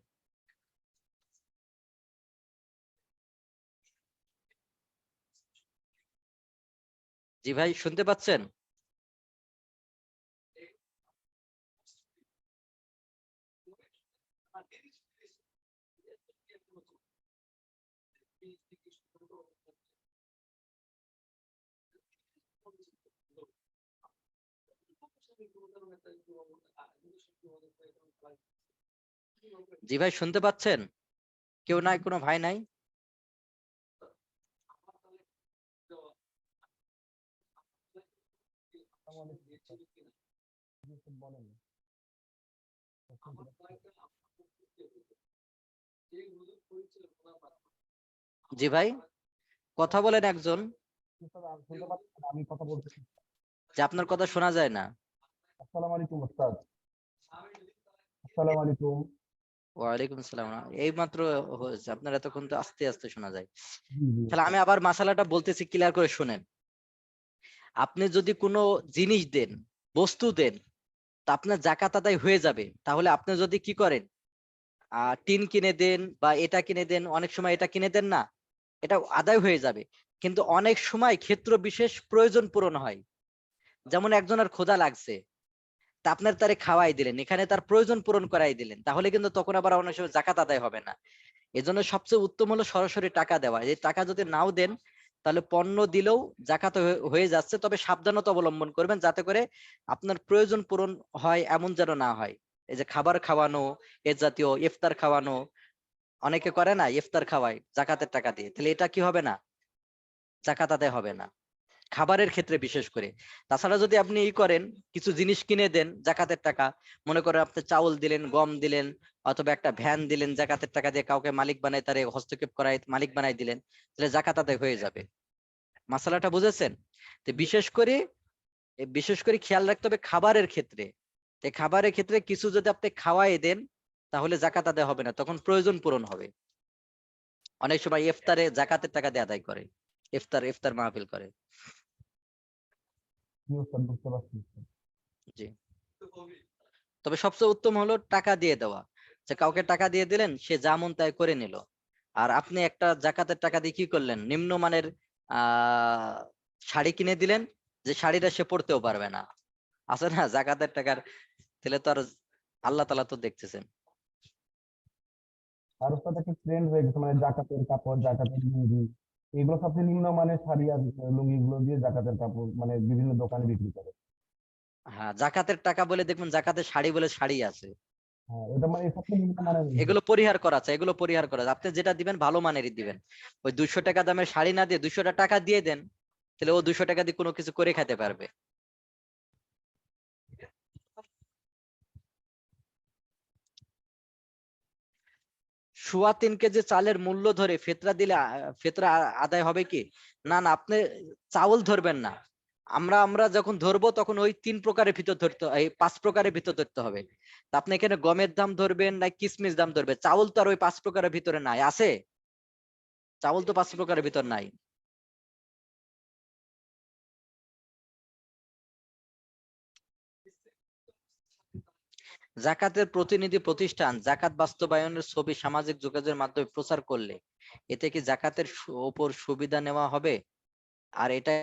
জি ভাই, শুনতে পাচ্ছেন? জি ভাই, শুনতে পাচ্ছেন? কেউ নাই, কোনো ভাই নাই? জি ভাই, কথা বলেন একজন। আমি কথা বলতেছি। যে আপনার কথা শোনা যায় না। আসসালামু আলাইকুম ওস্তাদ। আসসালামু আলাইকুম। ওয়ালাইকুম আসসালাম। এই মাত্র হয়েছে, আপনার এতক্ষণ তো আস্তে আস্তে শোনা যায়। জি জি তাহলে আমি আবার মাসালাটা বলতেছি, ক্লিয়ার করে শুনেন। আপনি যদি কোনো জিনিস দেন, বস্তু দেন, তা আপনার জাকাত আদায় হয়ে যাবে। তাহলে আপনি যদি কি করেন, টিন কিনে দেন বা এটা কিনে দেন, অনেক সময় এটা কিনে দেন না, এটা আদায় হয়ে যাবে। কিন্তু অনেক সময় ক্ষেত্র বিশেষ প্রয়োজন পূরণ হয়। যেমন একজনের ক্ষুধা লাগছে, তা আপনার তারে খাওয়াই দিলেন, এখানে তার প্রয়োজন পূরণ করাই দিলেন, তাহলে কিন্তু তখন আবার অনেক সময় জাকাত আদায় হবে না। এজন্য সবচেয়ে উত্তম হলো সরাসরি টাকা দেওয়া। এই টাকা যদি নাও দেন, তাহলে পণ্য দিলেও জাকাত হয়ে যাচ্ছে, তবে সাবধানতা অবলম্বন করবেন যাতে করে আপনার প্রয়োজন পূরণ হয় এমন যেন না হয়। এই যে খাবার খাওয়ানো, এ জাতীয় ইফতার খাওয়ানো, অনেকে করে না, ইফতার খাওয়ায় জাকাতের টাকা দিয়ে, তাহলে এটা কি হবে না, জাকাত আদায় হবে না খাবারের ক্ষেত্রে বিশেষ করে। তাছাড়া যদি আপনি ই করেন, কিছু জিনিস কিনে দেন জাকাতের টাকা, মনে করেন আপনি চাউল দিলেন, গম দিলেন, অথবা একটা ভ্যান দিলেন জাকাতের টাকা দিয়ে, কাউকে মালিক বানায় তারে হস্তক্ষেপ করায় মালিক বানাই দিলেন, তাহলে জাকাত আদায় হয়ে যাবে। মাসালাটা বুঝেছেন? তো বিশেষ করে খেয়াল রাখতে হবে খাবারের ক্ষেত্রে। তো খাবারের ক্ষেত্রে কিছু যদি আপনি খাওয়াই দেন, তাহলে জাকাত আদায় হবে না, তখন প্রয়োজন পূরণ হবে। অনেক সময় ইফতারে জাকাতের টাকা দিয়ে আদায় করে, ইফতার মাহফিল করে। জি ওস্তাদ, বুঝতে পারছি। জি, তবে সবচেয়ে উত্তম হলো টাকা দিয়ে দেওয়া। যে কাউকে টাকা দিয়ে দিলেন, সে যা মন তাই করে নিল। আর আপনি একটা জাকাতের টাকা দিয়ে কি করলেন, নিম্নমানের আহ শাড়ি কিনে দিলেন, যে শাড়িটা সে পরতেও পারবে না, আছে না জাকাতের টাকার, তাহলে তো আর আল্লাহ তাআলা তো দেখতেছেন। আর ওস্তাদ একটা ট্রেন্ড হয়ে গেছে, মানে জাকাতের কাপড়, জাকাতের লুঙ্গি, এগুলো সবচেয়ে নিম্নমানের শাড়ি আর লুঙ্গি গুলো দিয়ে জাকাতের কাপড় মানে বিভিন্ন দোকানে বিক্রি করে। হ্যাঁ, জাকাতের টাকা বলে দেখবেন জাকাতের শাড়ি বলে শাড়ি আছে। হ্যাঁ, এটা মানে সবচেয়ে নিম্নমানের। এগুলো পরিহার করা আছে, এগুলো পরিহার করা আছে। আপনি যেটা দিবেন ভালো মানেরই দিবেন। ওই 200 টাকা দামের শাড়ি না দিয়ে 200 টাকা দিয়ে দেন, তাহলে ও 200 টাকা দিয়ে কোনো কিছু করে খেতে পারবে। সোয়া 3 কেজি চালের মূল্য ধরে ফেতরা দিলে ফেতরা আদায় হবে কি? না না, আপনি চাউল ধরবেন না। আমরা আমরা যখন ধরবো তখন ওই 3 প্রকারের ভিতর ধরতে, এই 5 প্রকারের ভিতর ধরতে হবে। তা আপনি এখানে গমের দাম ধরবেন না কিসমিস দাম ধরবে? চাউল তো আর ওই 5 প্রকারের ভিতরে নাই, আছে? চাউল তো 5 প্রকারের ভিতর নাই। জাকাতের প্রতিনিধি প্রতিষ্ঠান জাকাত বাস্তবায়নের ছবি সামাজিক যোগাযোগের মাধ্যমে প্রচার করলে এতে কি জাকাতের ওপর সুবিধা নেওয়া হবে? আর এটা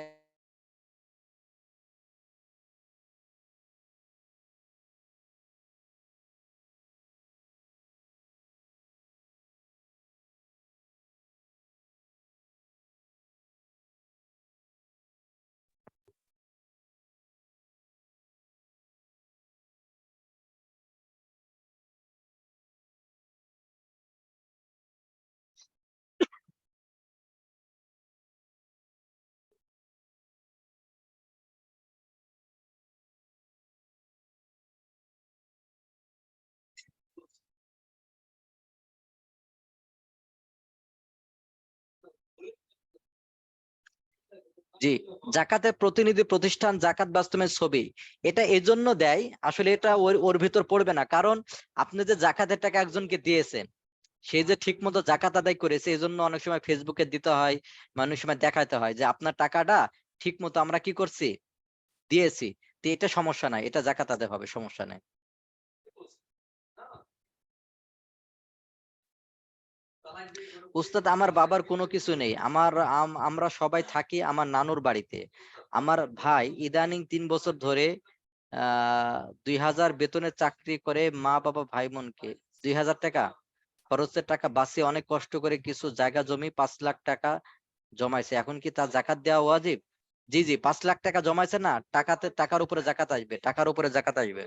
জি, জাকাতের প্রতিনিধি প্রতিষ্ঠান জাকাত বাস্তবের ছবি, এটা এজন্য দেয়, আসলে এটা ওর ভিতর পড়বে না, কারণ আপনি যে জাকাতের টাকা একজনকে দিয়েছেন, সে যে ঠিক মতো জাকাত আদায় করেছে, এই জন্য অনেক সময় ফেসবুকে দিতে হয়, মানুষ সময় দেখাতে হয় যে আপনার টাকাটা ঠিক মতো আমরা কি করছি, দিয়েছি। তো এটা সমস্যা নাই, এটা জাকাত আদায় হবে, সমস্যা নাই। উস্তাদ, আমার বাবার কোনো কিছু নেই, আমরা সবাই থাকি আমার নানুর বাড়িতে। আমার ভাই ইদানিং 3 বছর ধরে 2000 বেতনের চাকরি করে, মা বাবা ভাই বোনকে 2000 টাকা খরচের টাকা বাঁচিয়ে অনেক কষ্ট করে কিছু জায়গা জমি 5 লাখ টাকা জমাইছে, এখন কি তার জাকাত দেওয়া ওয়াজিব? জি জি, 5 লাখ টাকা জমাইছে না, টাকার উপরে জাকাত আসবে, টাকার উপরে জাকাত আসবে।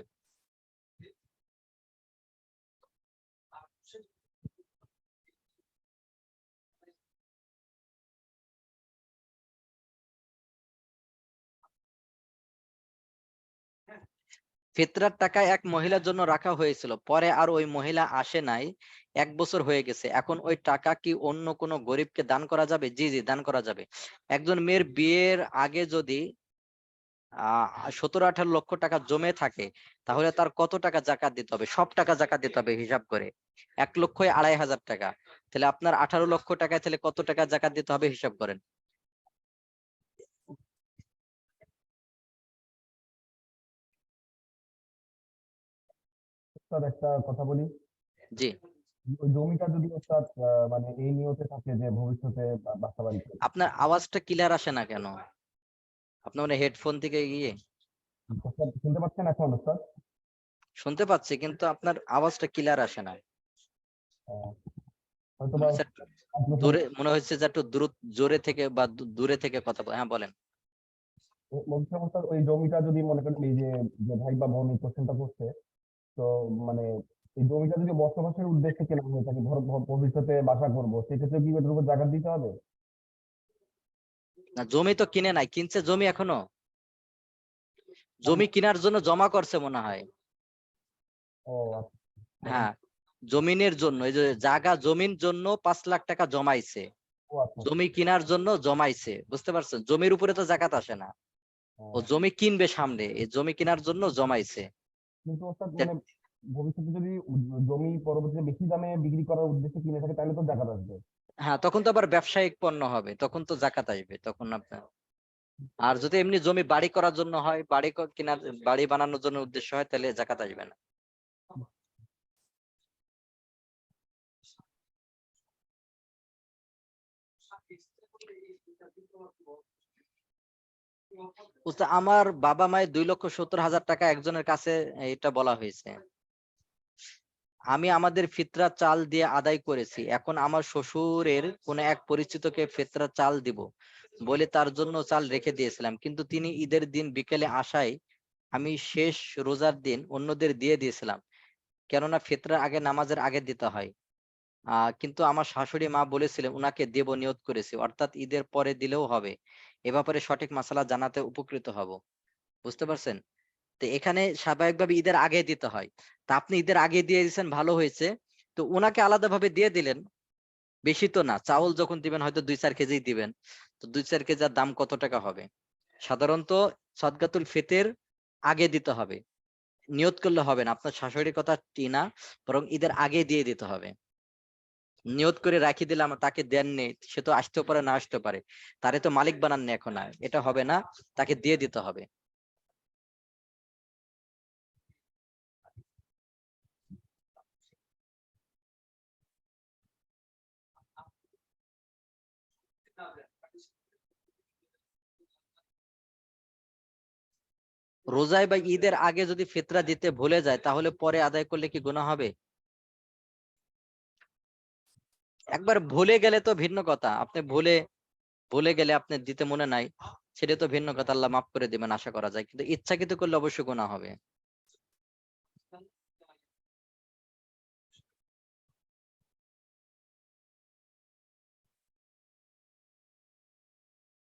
ফিতরার টাকা এক মহিলার জন্য রাখা হয়েছিল, পরে আর ওই মহিলা আসে নাই, 1 বছর হয়ে গেছে, এখন ওই টাকা কি অন্য কোনো গরিবকে দান করা যাবে? জি জি, দান করা যাবে। একজন মেয়ের বিয়ের আগে যদি 17-18 লক্ষ টাকা জমে থাকে, তাহলে তার কত টাকা জাকাত দিতে হবে? সব টাকা জাকাত দিতে হবে হিসাব করে, 1,02,500 টাকা। তাহলে আপনার 18 লক্ষ টাকায় তাহলে কত টাকা জাকাত দিতে হবে হিসাব করেন। স্যার একটা কথা বলি, জি, ওই জমিটা যদি ওস্তাদ মানে এই নিয়তে থাকে যে ভবিষ্যতে বাসা বাড়ি করবে, আপনার আওয়াজটা ক্লিয়ার আসে না কেন? আপনার মানে হেডফোন থেকে গিয়ে ওস্তাদ শুনতে পাচ্ছেন এখন ওস্তাদ? শুনতে পাচ্ছি, কিন্তু আপনার আওয়াজটা ক্লিয়ার আসে না। হয়তো মনে বা হচ্ছে মনে হচ্ছে যে একটু জোরে থেকে বা দূরে থেকে কথা হ্যাঁ বলেন। বলছিলাম ওস্তাদ, ওই জমিটা যদি মনে করেন এই যে যে ভাই বা বোন এই কোশ্চেনটা করছে, তো মানে এই জমিটা যদি বসবাসের উদ্দেশ্যে কেনা হয়ে থাকে, ধর ভবিষ্যতে বাসা করবো, সেক্ষেত্রে কি এটার উপর জাকাত দিতে হবে? না, জমি তো কিনে নাই, কিনছে জমি এখনো, জমি কেনার জন্য জমা করছে মনে হয়। ও আচ্ছা। হ্যাঁ, জমিনের জন্য, এই যে জায়গা জমির জন্য 5 লাখ টাকা জমাইছে, ও আচ্ছা। জমি কেনার জন্য জমাইছে, বুঝতে পারছেন? জমির উপরে তো জাকাত আসে না, ও জমি কিনবে সামনে, এই জমি কেনার জন্য জমাইছে। কিন্তু ওস্তাদ মানে ভবিষ্যতে যদি জমি পরবর্তীতে বেশি দামে বিক্রি করার উদ্দেশ্যে কিনে থাকে, তাহলে তো জাকাত আসবে। হ্যাঁ, তখন তো আবার ব্যবসায়িক পণ্য হবে, তখন তো জাকাত আসবে তখন আপনার। আর যদি এমনি জমি বাড়ি করার জন্য হয়, কেনার, বাড়ি বানানোর জন্য উদ্দেশ্য হয়, তাহলে জাকাত আসবে না। বুঝতে, আমার বাবা মায়ের 2,70,000 টাকা একজনের কাছে এটা বলা হয়েছে, আমি আমাদের ফিতরা চাল দিয়ে আদায় করেছি, এখন আমার শ্বশুরের কোন এক পরিচিতকে ফিতরা চাল দিব বলে তার জন্য চাল রেখে দিয়েছিলাম, কিন্তু তিনি ঈদের দিন বিকেলে আসায় আমি শেষ রোজার দিন অন্যদের দিয়ে দিয়েছিলাম, কেননা ফিতরা আগে নামাজের আগে দিতে হয়। কিন্তু আমার শাশুড়ি মা বলেছিলেন উনাকে দেব নিয়ত করেছি, অর্থাৎ ঈদের পরে দিলেও হবে। এ ব্যাপারে সঠিক মাসালা জানাতে উপকৃত হব। বুঝতে পারছেন? তো এখানে স্বাভাবিকভাবে ঈদের আগে দিতে হয়, তা আপনি ঈদের আগে দিয়ে দিয়েছেন, ভালো হয়েছে। তো ওনাকে আলাদাভাবে দিয়ে দিলেন, বেশি তো না, চাউল যখন দিবেন হয়তো 2-4 কেজি দিবেন, তো 2-4 কেজির দাম কত টাকা হবে? সাধারণত সদকাতুল ফিতর আগে দিতে হবে, নিয়ত করলে হবে না, আপনার শাশুড়ির কথা টিনা, বরং ঈদের আগে দিয়ে দিতে হবে। নিয়ত করে রাখি দিলাম, তাকে দেননি, সে তো আসতেও পারে না আসতে পারে, তারে তো মালিক বানাননি এখন, আর এটা হবে না, তাকে দিয়ে দিতে হবে। রোজায় বা ঈদের আগে যদি ফিতরা দিতে ভুলে যায়, তাহলে পরে আদায় করলে কি গুনাহ হবে? একবার ভুলে গেলে তো ভিন্ন কথা, আপনি ভুলে ভুলে গেলে আপনি দিতে মনে নাই, সেটা তো ভিন্ন কথা, আল্লাহ মাফ করে দিবেন আশা করা যায়, কিন্তু ইচ্ছাকৃত করলে অবশ্যই গুনাহ হবে।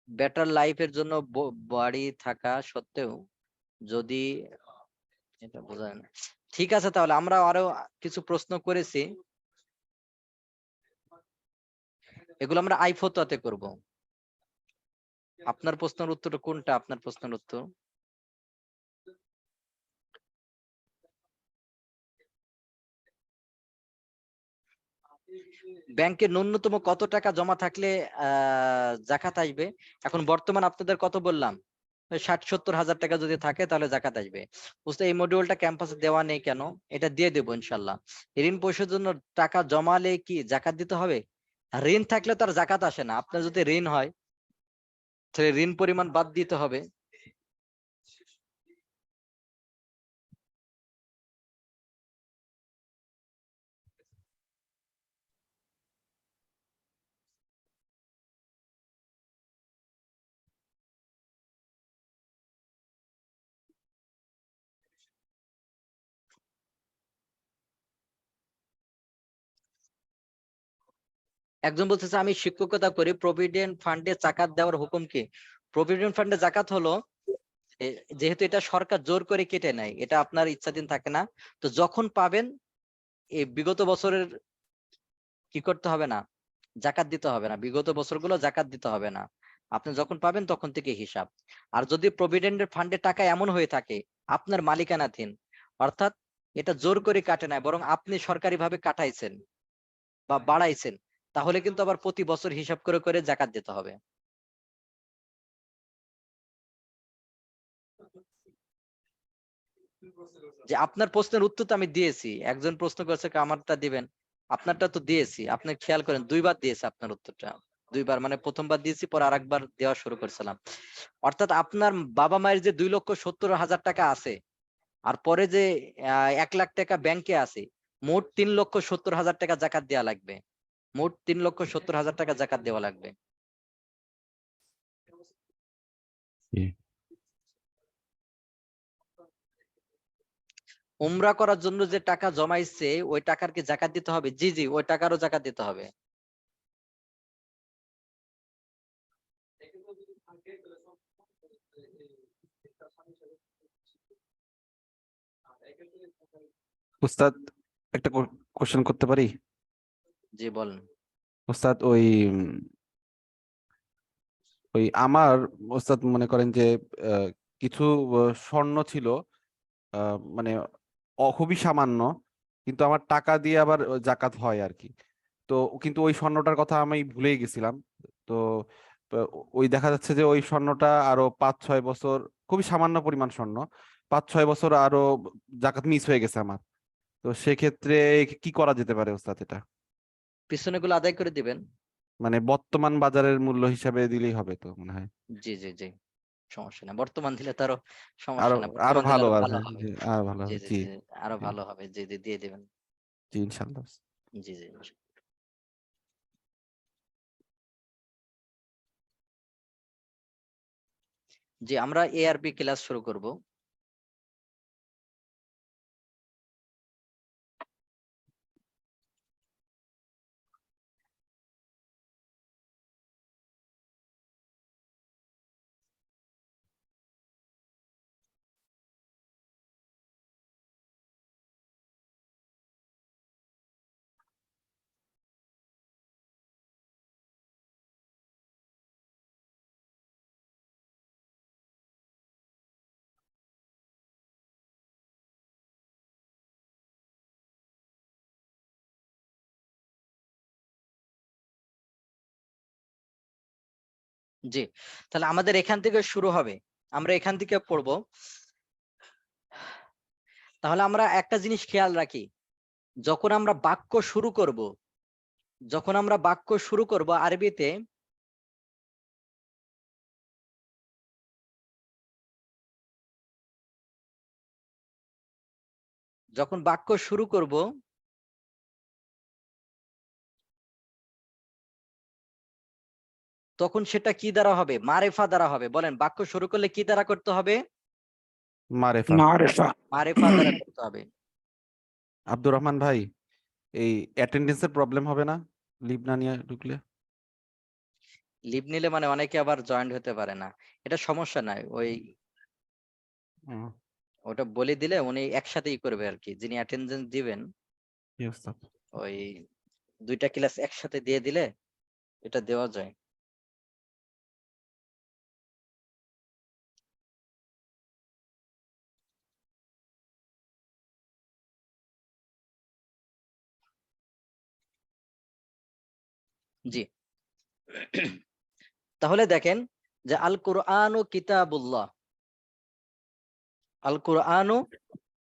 বেটার লাইফের জন্য বাড়ি থাকা সত্ত্বেও যদি, এটা বোঝা যায় না। ঠিক আছে, তাহলে আমরা আরো কিছু প্রশ্ন করেছি, এগুলো আমরা আইফতোয়াতে করব। আপনার প্রশ্নের উত্তর কোনটা? আপনার প্রশ্নের উত্তর ব্যাংকে ন্যূনতম কত টাকা জমা থাকলে জাকাত আসবে? এখন বর্তমান আপনাদের কত বললাম, 60-70 হাজার টাকা যদি থাকে তাহলে জাকাত আসবে। বুঝতে এই মডিউলটা ক্যাম্পাসে দেওয়া নেই কেন, এটা দিয়ে দেবো ইনশাল্লাহ। ঋণ পরিশোধের জন্য টাকা জমালে কি জাকাত দিতে হবে? আর ঋণ থাকলে তো আর জাকাত আসে না। আপনার যদি ঋণ হয় তাহলে ঋণ পরিমাণ বাদ দিতে হবে। একজন বলতেছে আমি শিক্ষকতা করি, প্রভিডেন্ট ফান্ডে জাকাত দেওয়ার হুকুম কি? প্রভিডেন্ট ফান্ডে জাকাত হলো যেহেতু এটা সরকার জোর করে কেটে নেয়, এটা আপনার ইচ্ছাধীন থাকে না। তো যখন পাবেন এই বিগত বছরের কি করতে হবে না, জাকাত দিতে হবে না। বিগত বছরগুলো জাকাত দিতে হবে না, আপনি যখন পাবেন তখন থেকে হিসাব। আর যদি প্রভিডেন্টের ফান্ডে টাকা এমন হয়ে থাকে আপনার মালিকানাধীন, অর্থাৎ এটা জোর করে কাটে না, বরং আপনি সরকারিভাবে কাটাইছেন বা বাড়াইছেন, তাহলে কিন্তু আবার প্রতি বছর হিসাব করে করে জাকাত দিতে হবে। যে আপনার প্রশ্নের উত্তর তো আমি দিয়েছি। একজন প্রশ্ন করেছে আমারটা দিবেন, আপনারটা তো দিয়েছি। আপনি খেয়াল করেন 2 বার দিয়েছি আপনার উত্তরটা। 2 বার মানে প্রথমবার দিয়েছি, পরে আরেকবার দেওয়া শুরু করেছিলাম। অর্থাৎ আপনার বাবা মায়ের যে 2,70,000 টাকা আছে, আর পরে যে 1 লাখ টাকা ব্যাংকে আছে, মোট 3,70,000 টাকা জাকাত দেওয়া লাগবে। মোট 3,70,000 টাকা জাকাত দেওয়া লাগবে। উমরা করার জন্য যে টাকা জমাইছে ওই টাকার কি জাকাত দিতে হবে? জি জি, ওই টাকারও জাকাত দিতে হবে। উস্তাদ, একটা কোশ্চেন করতে পারি? জি বলেন। উস্তাদ, ওই আমার উস্তাদ মনে করেন যে কিছু স্বর্ণ ছিল, মানে খুবই সামান্য, কিন্তু আমার টাকা দিয়ে আবার জাকাত হয় আর কি। তো কিন্তু ওই স্বর্ণটার কথা আমি ভুলেই গেছিলাম। তো ওই দেখা যাচ্ছে যে ওই স্বর্ণটা আরো 5-6 বছর, খুবই সামান্য পরিমাণ স্বর্ণ, 5-6 বছর আরো জাকাত মিস হয়ে গেছে আমার। তো সেক্ষেত্রে কি করা যেতে পারে উস্তাদ এটা? পিছনে গুলো আদায় করে দিবেন। মানে বর্তমান বাজারের মূল্য হিসাবে দিলেই হবে তো মনে হয়। জি জি জি, সমস্যা না। বর্তমান দিলে তো আরো আরো সমস্যা না, আরো বর্তমান দিলে ভালো আরো আর ভালো হ্যাঁ, হবে। জি, আরো ভালো জি হবে, জি জি। জি, আরো জি, ভালো হবে। জি জি, দিয়ে দিবেন। জি, ইনশাল্লাহ। জি জি। জি, আমরা এআরবি ক্লাস শুরু করব। জি, তাহলে আমাদের এখান থেকে শুরু হবে, আমরা এখান থেকে পড়বো। তাহলে আমরা একটা জিনিস খেয়াল রাখি, যখন আমরা বাক্য শুরু করব, যখন আমরা বাক্য শুরু করব আরবিতে, যখন বাক্য শুরু করব তখন সেটা কি দ্বারা হবে? মারেফা দ্বারা হবে। বলেন, বাক্য শুরু করলে কি দ্বারা করতে হবে? মারেফা। মারেফা। মারেফা দ্বারা করতে হবে। আব্দুর রহমান ভাই, এই অ্যাটেন্ডেন্সের প্রবলেম হবে না লিভ না নিয়ে ঢুকলে? লিভ নিলে মানে অনেকে আবার জয়েন্ট হতে পারে না, এটা সমস্যা নাই। হুম, ওটা বলে দিলে উনি একসাথেই করবে আর কি, যিনি অ্যাটেন্ডেন্স দিবেন। কি উস্তাদ? ওই 2টা ক্লাস একসাথে দিয়ে দিলে এটা দেওয়া যায়। জি। তাহলে দেখেন যে আল কুরআনু কিতাবুল্লাহ, আল কুরআনু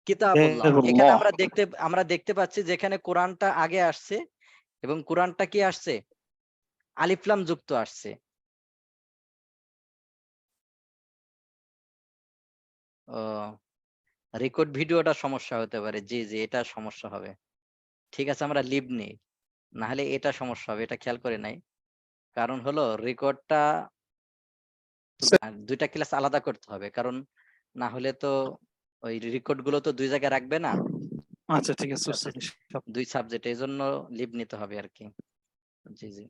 কিতাবুল্লাহ, এখানে আমরা দেখতে পাচ্ছি যেখানে কোরআনটা আগে আসছে এবং কোরআনটা কি আসছে, আলিফ লাম যুক্ত আসছে। ও, রেকর্ড ভিডিওটা সমস্যা হতে পারে, জি জি এটা সমস্যা হবে। ঠিক আছে, আমরা লিভ নেই, না হলে এটা সমস্যা হবে, এটা খেয়াল করে নাই। কারণ হলো রেকর্ডটা দুইটা ক্লাস আলাদা করতে হবে, কারণ না হলে তো ওই রেকর্ড গুলো তো দুই জায়গায় রাখবে না, আচ্ছা ঠিক আছে উস্তাদ, দুই সাবজেক্ট, এই জন্য লিভ নিতে হবে আর কি। জি জি।